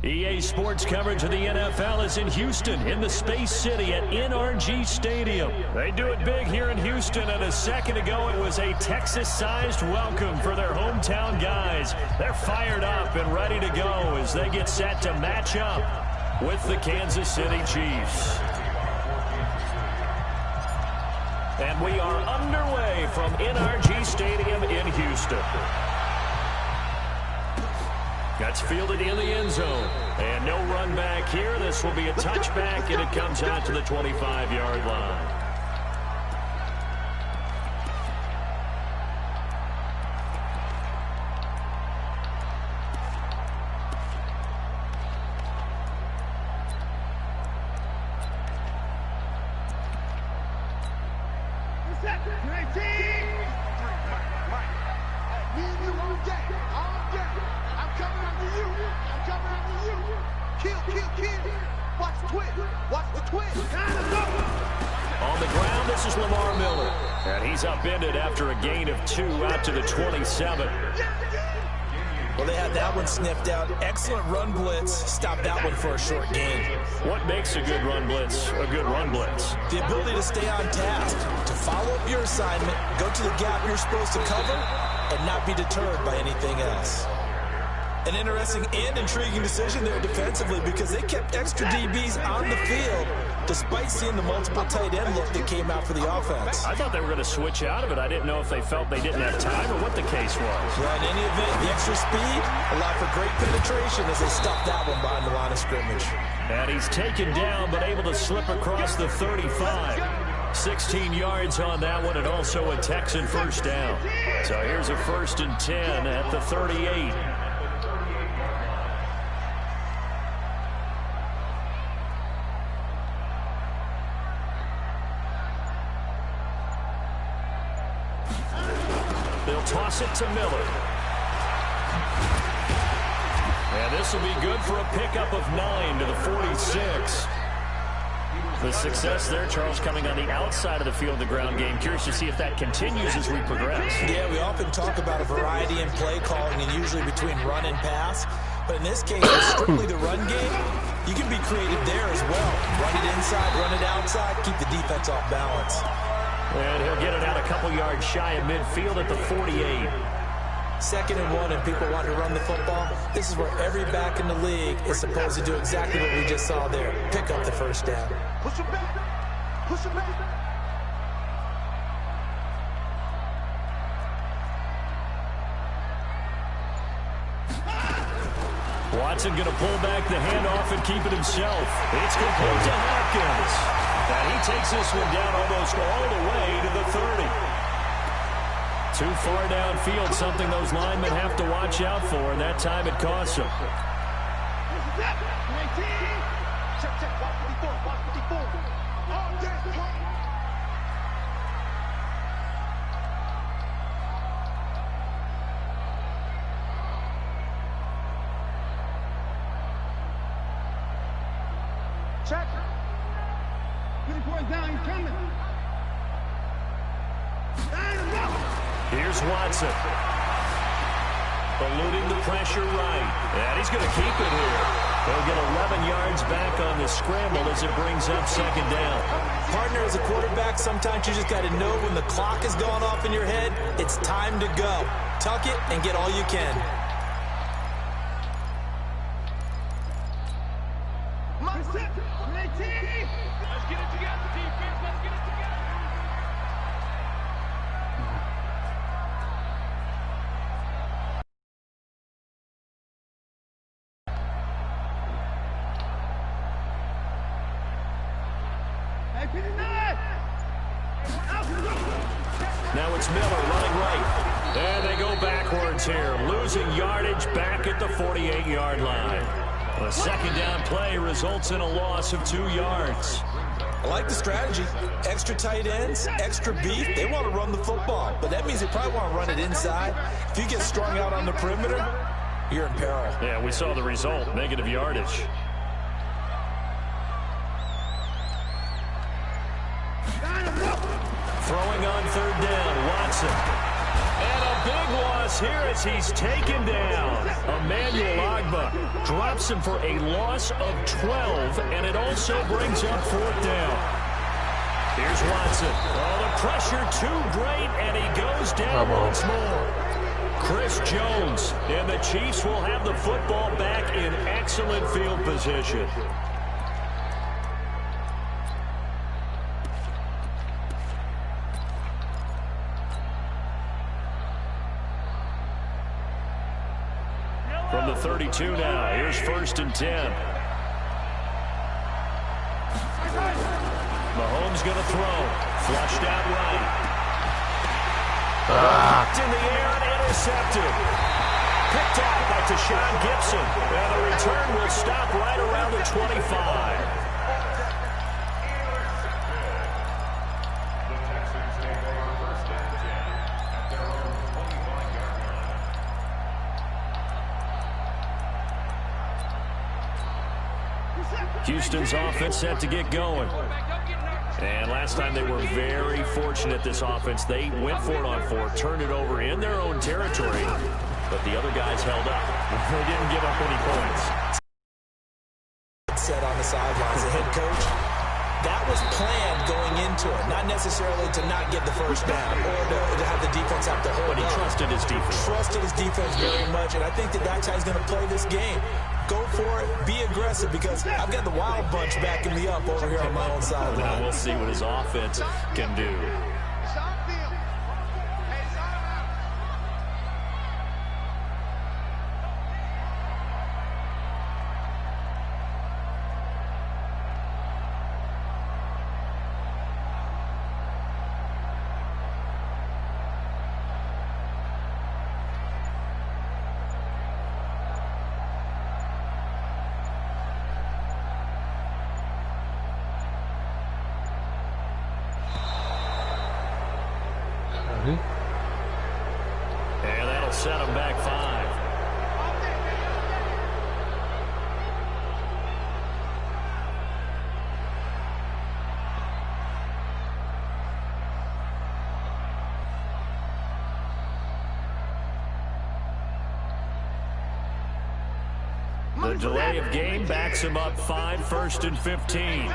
EA Sports coverage of the NFL is in Houston, in the Space City at NRG Stadium. They do it big here in Houston, and a second ago it was a Texas-sized welcome for their hometown guys. They're fired up and ready to go as they get set to match up with the Kansas City Chiefs. And we are underway from NRG Stadium in Houston. That's fielded in the end zone. And no run back here. This will be a touchback, and it comes out to the 25-yard line. Upended after a gain of 2 out to the 27. Well, they had that one sniffed out. Excellent run blitz. Stopped that one for a short gain. What makes a good run blitz a good run blitz? The ability to stay on task, to follow up your assignment, go to the gap you're supposed to cover, and not be deterred by anything else. An interesting and intriguing decision there defensively because they kept extra DBs on the field despite seeing the multiple tight end look that came out for the offense. I thought they were going to switch out of it. I didn't know if they felt they didn't have time or what the case was. Well, in any event, the extra speed allowed for great penetration as they stopped that one behind the line of scrimmage. And he's taken down but able to slip across the 35. 16 yards on that one, and also a Texan first down. So here's a 1st and 10 at the 38. They'll toss it to Miller. And this will be good for a pickup of 9 to the 46. The success there, Charles, coming on the outside of the field, the ground game. Curious to see if that continues as we progress. Yeah, we often talk about a variety in play calling and usually between run and pass. But in this case, with strictly the run game, you can be creative there as well. Run it inside, run it outside, keep the defense off balance. And he'll get it out a couple yards shy of midfield at the 48. 2nd and 1, and people want to run the football. This is where every back in the league is supposed to do exactly what we just saw there. Pick up the first down. Push it back. Push it back. Watson going to pull back the handoff and keep it himself. It's complete to Hopkins. And he takes this one down almost all the way to the 30. Too far downfield, something those linemen have to watch out for, and that time it costs them. Check. Down, he's coming. Here's Watson. Eluding the pressure right. And he's going to keep it here. They'll get 11 yards back on the scramble as it brings up 2nd down. Partner, as a quarterback, sometimes you just got to know when the clock has gone off in your head, it's time to go. Tuck it and get all you can. Let's get it together, defense. Let's get it together. Now it's Miller running right. And they go backwards here, losing yardage back at the 48-yard line. The 2nd down play results in a loss of 2 yards. I like the strategy. Extra tight ends, extra beef. They want to run the football, but that means they probably want to run it inside. If you get strung out on the perimeter, you're in peril. Yeah, we saw the result, negative yardage. Throwing on 3rd down, Watson. And a big loss here as he's taken down. Emmanuel Agba drops him for a loss of 12, and it also brings up 4th down. Here's Watson. Oh, the pressure too great, and he goes down once more. Chris Jones, and the Chiefs will have the football back in excellent field position. From the 32 now, here's 1st and 10. Mahomes going to throw. Flushed out right. Knocked in the air and intercepted. Picked out by Tashawn Gibson. And the return will stop right around the 25. Houston's offense set to get going. And last time they were very fortunate, this offense. They went for it on 4, turned it over in their own territory, but the other guys held up. They didn't give up any points. Set on the sidelines, the head coach. That was planned going into it, not necessarily to not get the first down or to have the defense have to hold. But he trusted his defense. Trusted his defense very much, and I think that that's how he's going to play this game. Go for it, be aggressive, because I've got the Wild Bunch backing me up over here on my own sideline. Now we'll see what his offense can do. And that'll set him back 5. The delay of game backs him up 5, 1st and 15.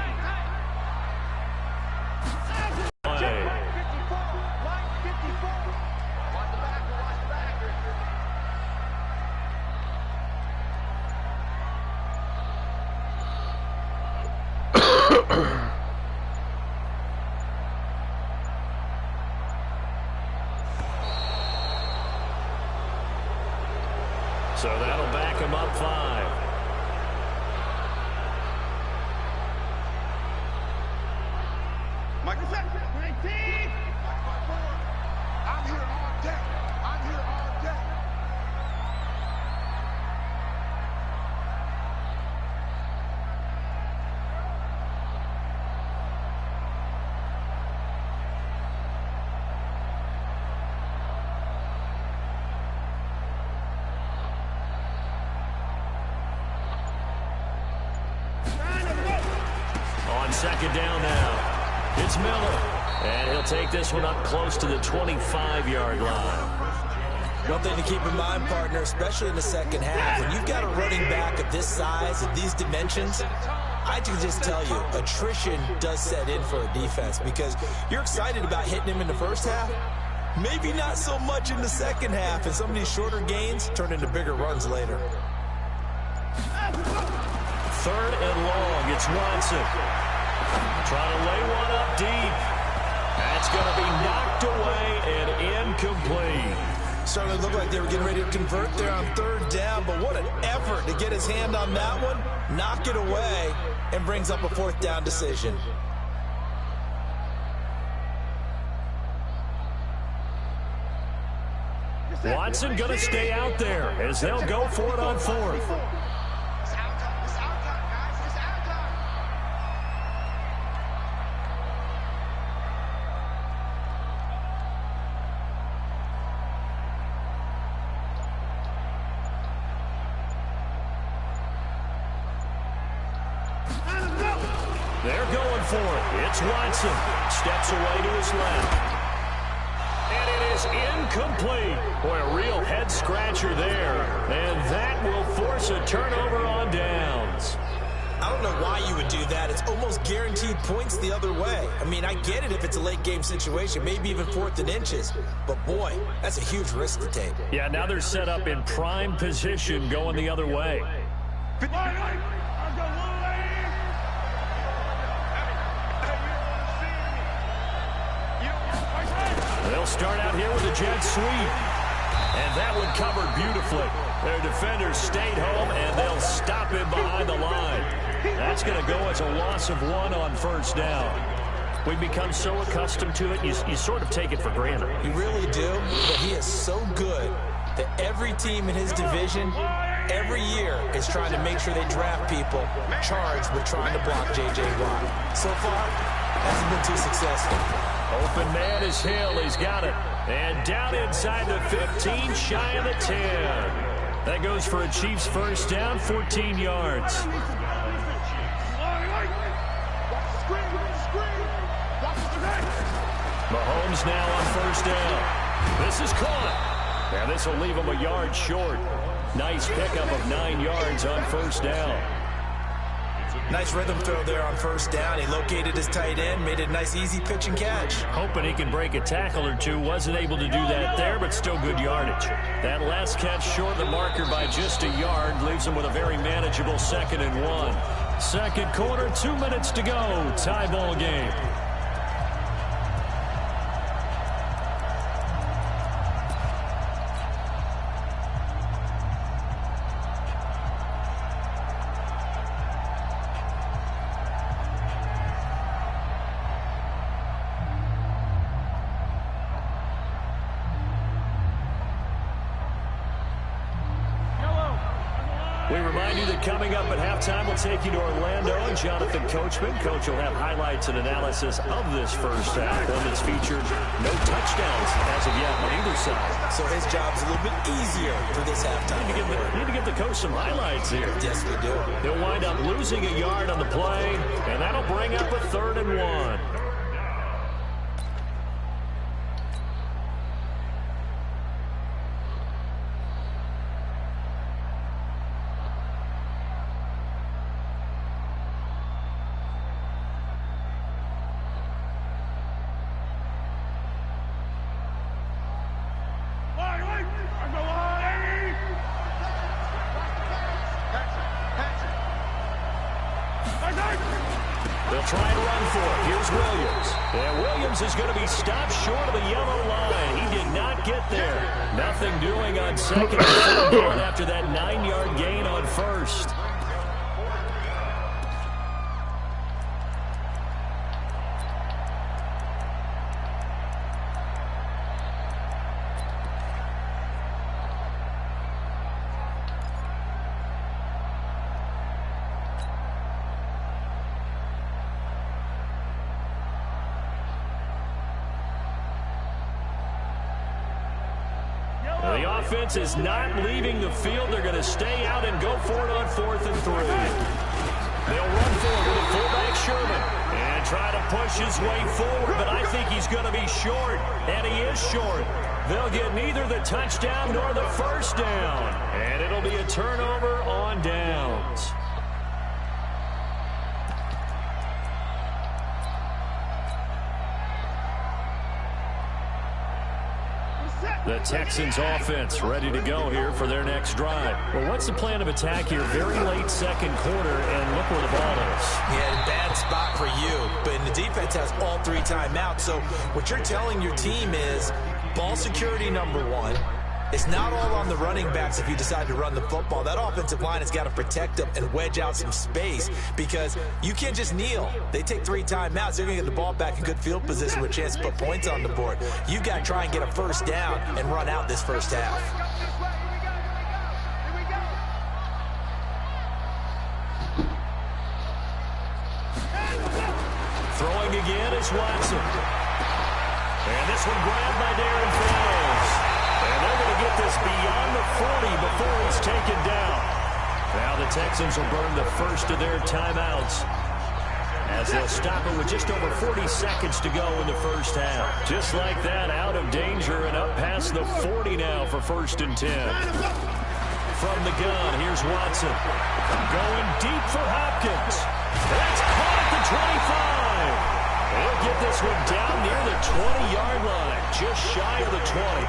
So that'll back him up 5. Michael Jackson, 19. I'm here all day. I'm here all day. On 2nd down now. It's Miller, and he'll take this one up close to the 25-yard line. One thing to keep in mind, partner, especially in the second half, when you've got a running back of this size, of these dimensions, I can just tell you, attrition does set in for a defense, because you're excited about hitting him in the first half, maybe not so much in the second half, and some of these shorter gains turn into bigger runs later. 3rd and long, it's Watson. Trying to lay one up deep. That's going to be knocked away and incomplete. Starting to look like they were getting ready to convert there on 3rd down, but what an effort to get his hand on that one, knock it away, and brings up a 4th down decision. Watson going to stay out there as they'll go for it on 4th. They're going for it. It's Watson. Steps away to his left. And it is Incomplete. Boy, a real head-scratcher there. And that will force a turnover on downs. I don't know why you would do that. It's almost guaranteed points the other way. I mean, I get it if it's a late-game situation, maybe even 4th and inches. But, boy, that's a huge risk to take. Yeah, now they're set up in prime position going the other way. They'll start out here with a jet sweep. And that one covered beautifully. Their defenders stayed home, and they'll stop him behind the line. That's going to go as a loss of 1 on first down. We've become so accustomed to it, you sort of take it for granted. You really do, but he is so good that every team in his division, every year, is trying to make sure they draft people charged with trying to block J.J. Watt. So far, hasn't been too successful. Open man is Hill. He's got it. And down inside the 15, shy of the 10. That goes for a Chiefs first down, 14 yards. Mahomes now on first down. This is caught. Now this will leave him a yard short. Nice pickup of 9 yards on first down. Nice rhythm throw there on first down. He located his tight end, made it a nice, easy pitch and catch. Hoping he can break a tackle or two. Wasn't able to do that there, but still good yardage. That last catch short of the marker by just a yard leaves him with a very manageable 2nd and 1. Second quarter, 2 minutes to go. Tie ball game. We remind you that coming up at halftime, we'll take you to Orlando and Jonathan Coachman. Coach will have highlights and analysis of this first half. One that's featured no touchdowns as of yet on either side. So his job's a little bit easier for this halftime. Need to give the coach some highlights here. Yes, we do. He'll wind up losing a yard on the play, and that'll bring up a 3rd and 1. They'll try and run for it. Here's Williams. And Williams is going to be stopped short of the yellow line. He did not get there. Nothing doing on 2nd and 3rd after that 9-yard gain on first. The offense is not leaving the field. They're going to stay out and go for it on 4th and 3. They'll run forward with a fullback Sherman and try to push his way forward, but I think he's going to be short, and he is short. They'll get neither the touchdown nor the first down, and it'll be a turnover on downs. The Texans offense ready to go here for their next drive. Well, what's the plan of attack here? Very late second quarter, and look where the ball is. Yeah, bad spot for you, but the defense has all 3 timeouts. So what you're telling your team is ball security number 1. It's not all on the running backs if you decide to run the football. That offensive line has got to protect them and wedge out some space because you can't just kneel. They take 3 timeouts. They're going to get the ball back in good field position with a chance to put points on the board. You've got to try and get a first down and run out this first half. Throwing again is Watson. And this one grabbed by Darren Fells. And they're going to get this beyond the 40 before he's taken down. Now the Texans will burn the first of their timeouts as they'll stop it with just over 40 seconds to go in the first half. Just like that, out of danger and up past the 40 now for 1st and 10. From the gun, here's Watson. Going deep for Hopkins. That's caught at the 25. He'll get this one down near the 20-yard line, just shy of the 20.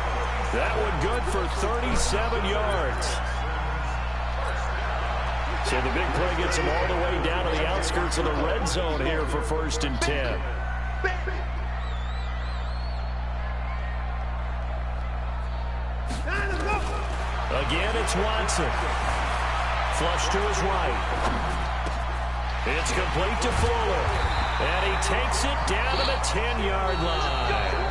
That one good for 37 yards. So the big play gets him all the way down to the outskirts of the red zone here for 1st and 10. Again, it's Watson. Flush to his right. It's complete to Fuller. And he takes it down to the 10-yard line.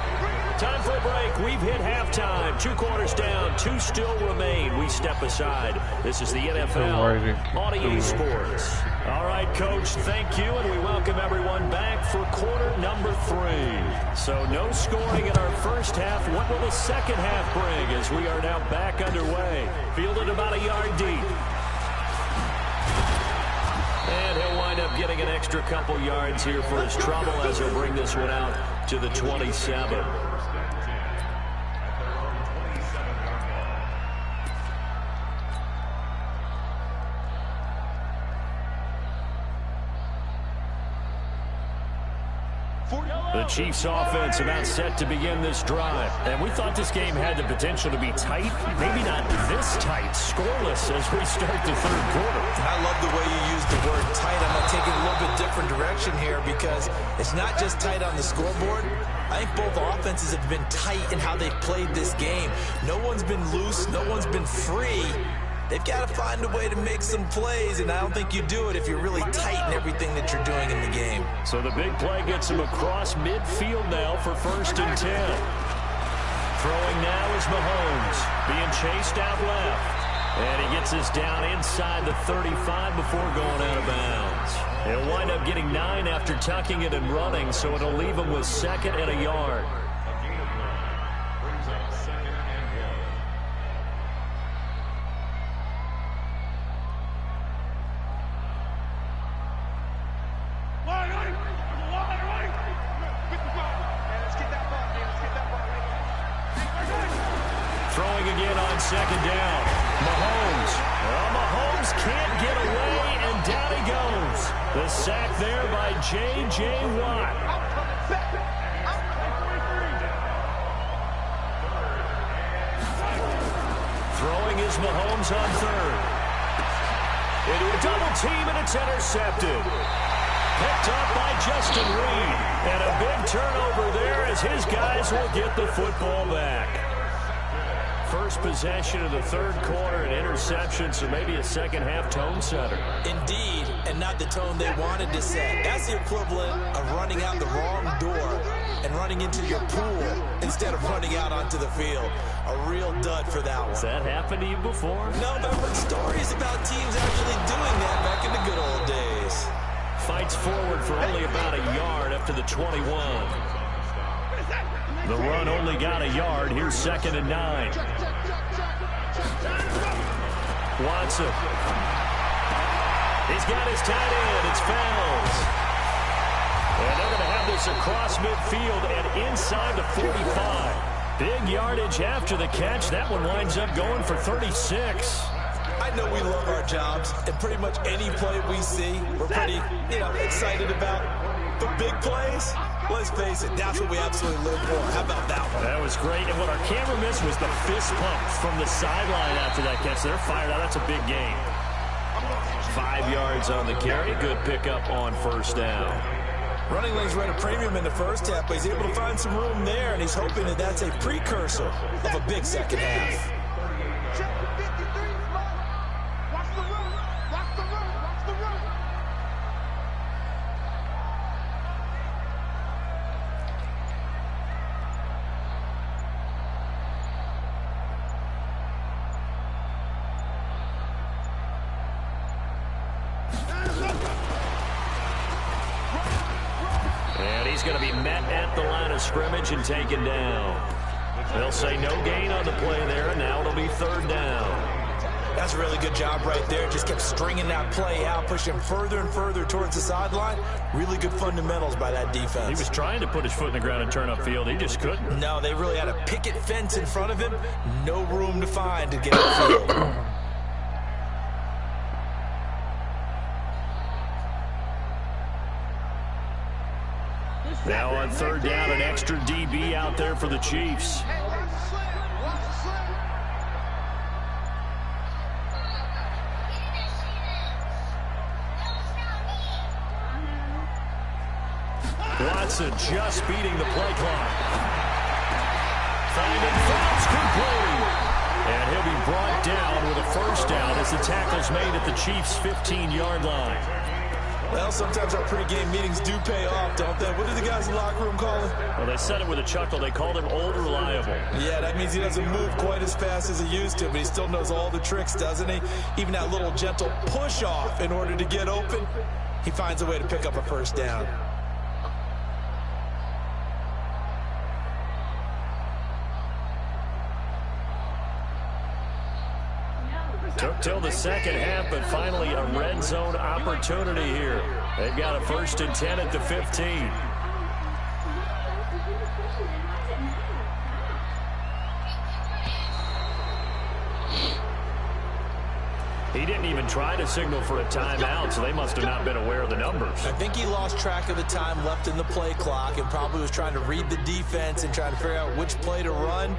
Time for a break. We've hit halftime. 2 quarters down. 2 still remain. We step aside. This is the NFL on EA Sports. All right, Coach, thank you, and we welcome everyone back for quarter number 3. So no scoring in our first half. What will the second half bring as we are now back underway? Fielded about a yard deep. And he'll wind up getting an extra couple yards here for his trouble as he'll bring this one out to the 27. The Chiefs offense about set to begin this drive. And we thought this game had the potential to be tight. Maybe not this tight, scoreless as we start the third quarter. I love the way you use the word tight. I'm going to take it a little bit different direction here because it's not just tight on the scoreboard. I think both offenses have been tight in how they've played this game. No one's been loose. No one's been free. They've got to find a way to make some plays, and I don't think you do it if you're really tight in everything that you're doing in the game. So the big play gets him across midfield now for 1st and 10. Throwing now is Mahomes, being chased out left. And he gets this down inside the 35 before going out of bounds. He'll wind up getting 9 after tucking it and running, so it'll leave him with 2nd and a yard. Throwing again on 2nd down. Mahomes. Well, Mahomes can't get away, and down he goes. The sack there by J.J. Watt. Throwing is Mahomes on 3rd. Into a double team, and it's intercepted. Picked up by Justin Reed. And a big turnover there as his guys will get the football back. First possession of the third quarter, an interception, so maybe a second-half tone setter. Indeed, and not the tone they wanted to set. That's the equivalent of running out the wrong door and running into your pool instead of running out onto the field. A real dud for that one. Has that happened to you before? No, but I've heard stories about teams actually doing that back in the good old days. Fights forward for only about a yard up to the 21. The run only got a yard. Here's 2nd and 9. Watson. He's got his tight end. It's Fells. And they're going to have this across midfield and inside the 45. Big yardage after the catch. That one winds up going for 36. I know we love our jobs, and pretty much any play we see, we're pretty, excited about. But big plays, let's face it, that's what we absolutely live for. How about that one? That was great. And what our camera missed was the fist pump from the sideline after that catch. They're fired out. That's a big gain. 5 yards on the carry. Good pickup on 1st down. Running lanes ran a premium in the first half, but he's able to find some room there, and he's hoping that that's a precursor of a big second half. And he's going to be met at the line of scrimmage and taken down. They'll say no gain on the play there, and now it'll be 3rd down. That's a really good job right there. Just kept stringing that play out, pushing further and further towards the sideline. Really good fundamentals by that defense. He was trying to put his foot in the ground and turn upfield. He just couldn't. No, they really had a picket fence in front of him. No room to find to get upfield. Now on third down, an extra DB out there for the Chiefs. Watson just beating the play clock. Finding Phelps complete. And he'll be brought down with a first down as the tackle's made at the Chiefs' 15-yard line. Well, sometimes our pregame meetings do pay off, don't they? What do the guys in the locker room call him? Well, they said it with a chuckle. They called him old reliable. Yeah, that means he doesn't move quite as fast as he used to, but he still knows all the tricks, doesn't he? Even that little gentle push-off in order to get open, he finds a way to pick up a first down. Took till the second half, but finally a red zone opportunity here. They've got a 1st and 10 at the 15. He didn't even try to signal for a timeout, so they must have not been aware of the numbers. I think he lost track of the time left in the play clock and probably was trying to read the defense and trying to figure out which play to run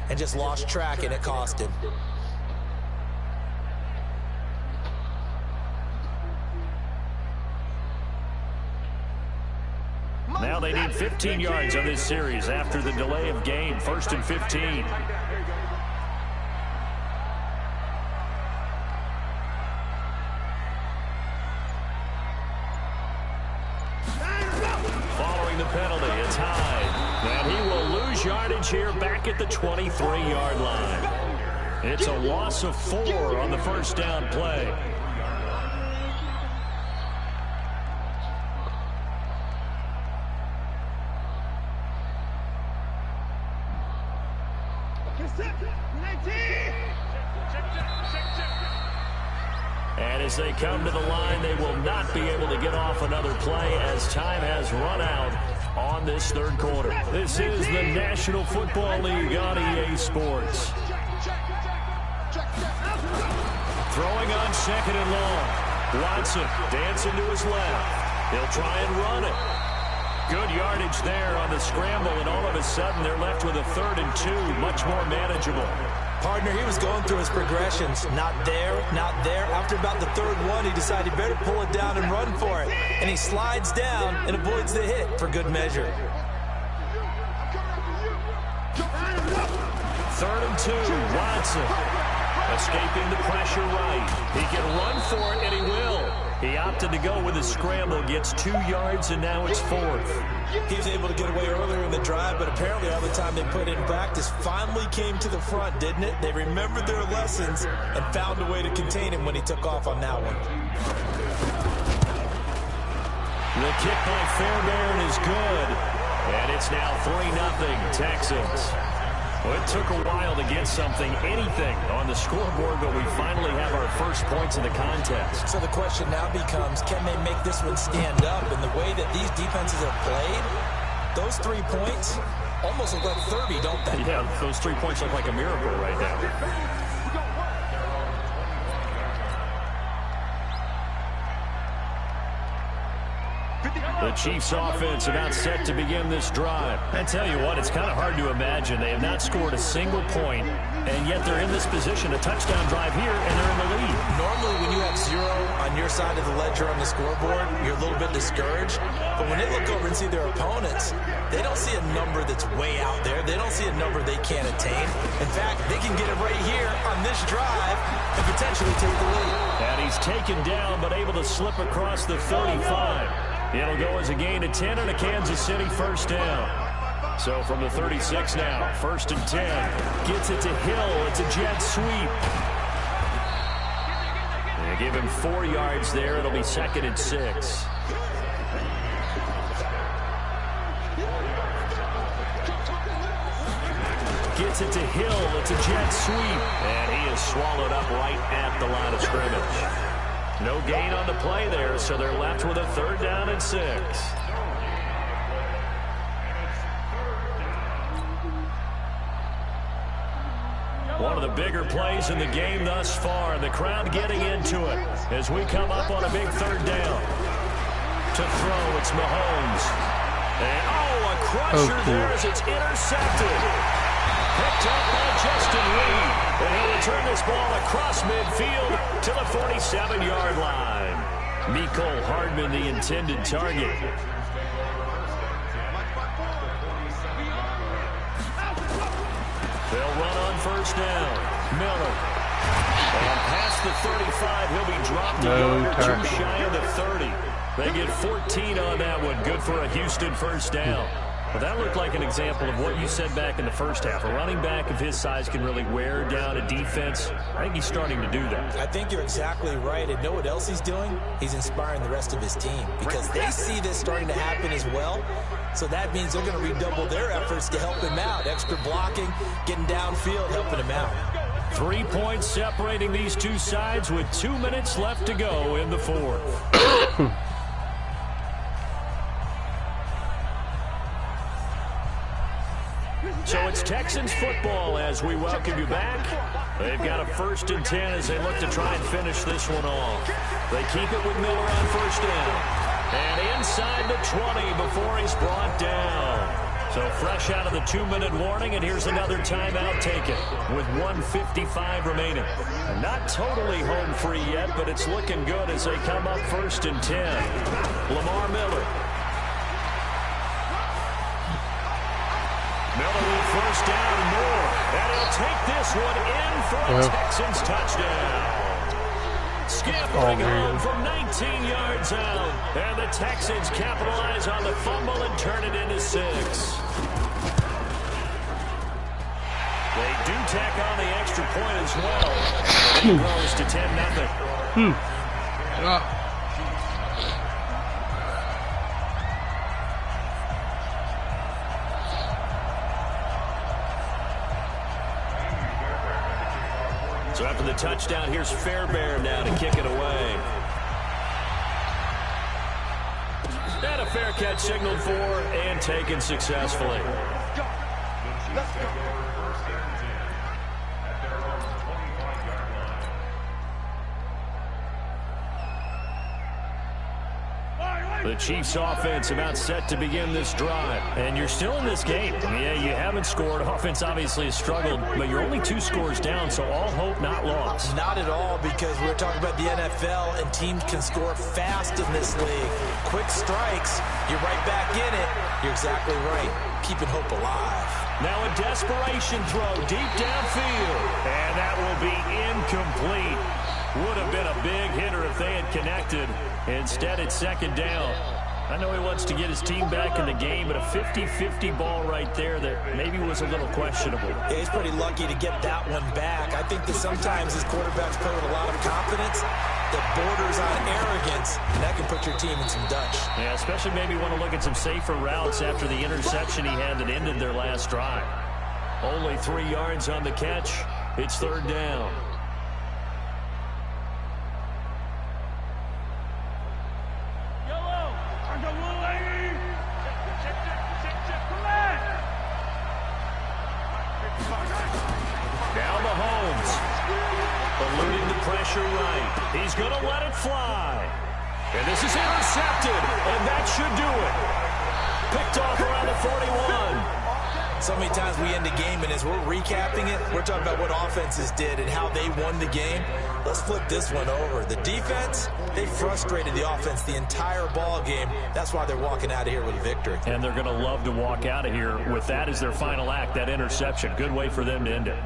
and just lost track, and it cost him. Now they need 15 yards on this series after the delay of game. 1st and 15. Following the penalty, it's Hyde. And he will lose yardage here back at the 23-yard line. It's a loss of 4 on the first down play. And as they come to the line, they will not be able to get off another play as time has run out on this third quarter. This is the National Football League on EA Sports. Throwing on 2nd and long. Watson dancing to his left. He'll try and run it. Good yardage there on the scramble, and all of a sudden they're left with a 3rd and 2, much more manageable. Partner, he was going through his progressions. Not there, not there. After about the 3rd one, he decided he better pull it down and run for it. And he slides down and avoids the hit for good measure. 3rd and 2, Watson. Escaping the pressure right. He can run for it, and he will. He opted to go with a scramble, gets 2 yards, and now it's 4th. He was able to get away earlier in the drive, but apparently all the time they put in practice finally came to the front, didn't it? They remembered their lessons and found a way to contain him when he took off on that one. The kick by Fairbairn is good, and it's now 3-0 Texans. Well, it took a while to get something, anything, on the scoreboard, but we finally have our first points in the contest. So the question now becomes, can they make this one stand up? And the way that these defenses have played, those 3 points almost look like 30, don't they? Yeah, those 3 points look like a miracle right now. The Chiefs offense about set to begin this drive. I tell you what, it's kind of hard to imagine. They have not scored a single point, and yet they're in this position, a touchdown drive here, and they're in the lead. Normally when you have 0 on your side of the ledger on the scoreboard, you're a little bit discouraged. But when they look over and see their opponents, they don't see a number that's way out there. They don't see a number they can't attain. In fact, they can get it right here on this drive and potentially take the lead. And he's taken down, but able to slip across the 35. It'll go as a gain of 10 and a Kansas City first down. So from the 36 now, 1st and 10. Gets it to Hill. It's a jet sweep. They give him 4 yards there. It'll be 2nd and 6. gets it to Hill. It's a jet sweep. And he is swallowed up right at the line of scrimmage. No gain on the play there, so they're left with a 3rd down and 6. One of the bigger plays in the game thus far. The crowd getting into it as we come up on a big 3rd down. To throw, it's Mahomes. And, a crusher there as it's intercepted. Picked up by Justin Reed. And he'll return this ball across midfield to the 47-yard line. Mecole Hardman, the intended target. They'll run on 1st down. Miller. And past the 35, he'll be dropped a yard or 2 shy of the 30. They get 14 on that one. Good for a Houston 1st down. Well, that looked like an example of what you said back in the first half. A running back of his size can really wear down a defense. I think he's starting to do that. I think you're exactly right. And know what else he's doing? He's inspiring the rest of his team because they see this starting to happen as well. So that means they're going to redouble their efforts to help him out. Extra blocking, getting downfield, helping him out. 3 points separating these two sides with 2 minutes left to go in the 4th. So it's Texans football as we welcome you back. They've got a 1st and 10 as they look to try and finish this one off. They keep it with Miller on 1st down. And inside the 20 before he's brought down. So fresh out of the 2-minute warning, and here's another timeout taken with 1:55 remaining. Not totally home free yet, but it's looking good as they come up 1st and 10. Lamar Miller. Miller with 1st down and more. And he'll take this one in for a Texans touchdown. Scampering home from 19 yards out. And the Texans capitalize on the fumble and turn it into 6. They do tack on the extra point as well. And it grows to 10-0. So after the touchdown, here's Fairbairn now to kick it away. And a fair catch signaled for and taken successfully. Let's go. The Chiefs offense about set to begin this drive. And you're still in this game. Yeah, you haven't scored. Offense obviously has struggled, but you're only 2 scores down, so all hope not lost. Not at all, because we're talking about the NFL, and teams can score fast in this league. Quick strikes, you're right back in it. You're exactly right. Keeping hope alive. Now a desperation throw deep downfield. And that will be incomplete. Would have been a big hitter if they had connected. Instead, it's 2nd down. I know he wants to get his team back in the game, but a 50-50 ball right there that maybe was a little questionable. Yeah, he's pretty lucky to get that one back. I think that sometimes his quarterbacks play with a lot of confidence that borders on arrogance, and that can put your team in some Dutch. Yeah, especially maybe want to look at some safer routes after the interception he had that ended their last drive. Only 3 yards on the catch. It's 3rd down. Right. He's going to let it fly. And this is intercepted, and that should do it. Picked off around the 41. So many times we end the game, and as we're recapping it, we're talking about what offenses did and how they won the game. Let's flip this one over. The defense, they frustrated the offense the entire ball game. That's why they're walking out of here with a victory. And they're going to love to walk out of here with that as their final act, that interception. Good way for them to end it.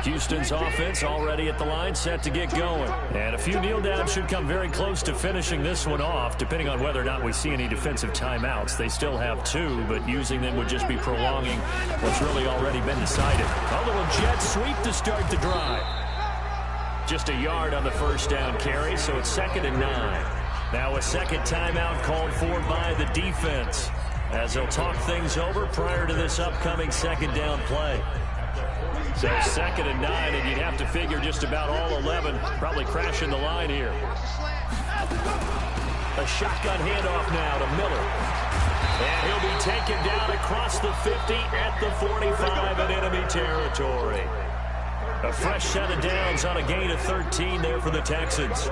Houston's offense already at the line, set to get going. And a few kneel downs should come very close to finishing this one off, depending on whether or not we see any defensive timeouts. They still have 2, but using them would just be prolonging what's really already been decided. A little jet sweep to start the drive. Just a yard on the first down carry, so it's 2nd and 9. Now a second timeout called for by the defense, as they'll talk things over prior to this upcoming second down play. So 2nd and 9, and you'd have to figure just about all 11 probably crashing the line here. A shotgun handoff now to Miller. And he'll be taken down across the 50 at the 45 in enemy territory. A fresh set of downs on a gain of 13 there for the Texans.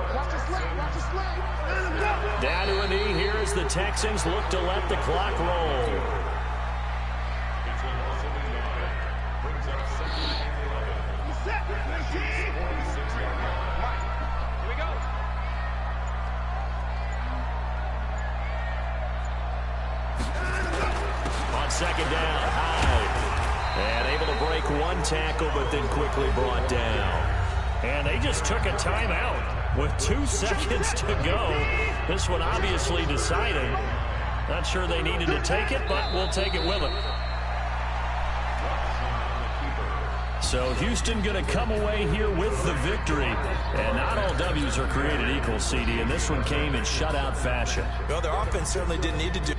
Down to a knee here as the Texans look to let the clock roll. On second down, Hyde. And able to break one tackle, but then quickly brought down. And they just took a timeout with 2 seconds to go. This one obviously decided. Not sure they needed to take it, but we'll take it with them. So Houston going to come away here with the victory. And not all W's are created equal, CD, and this one came in shutout fashion. Well, their offense certainly didn't need to do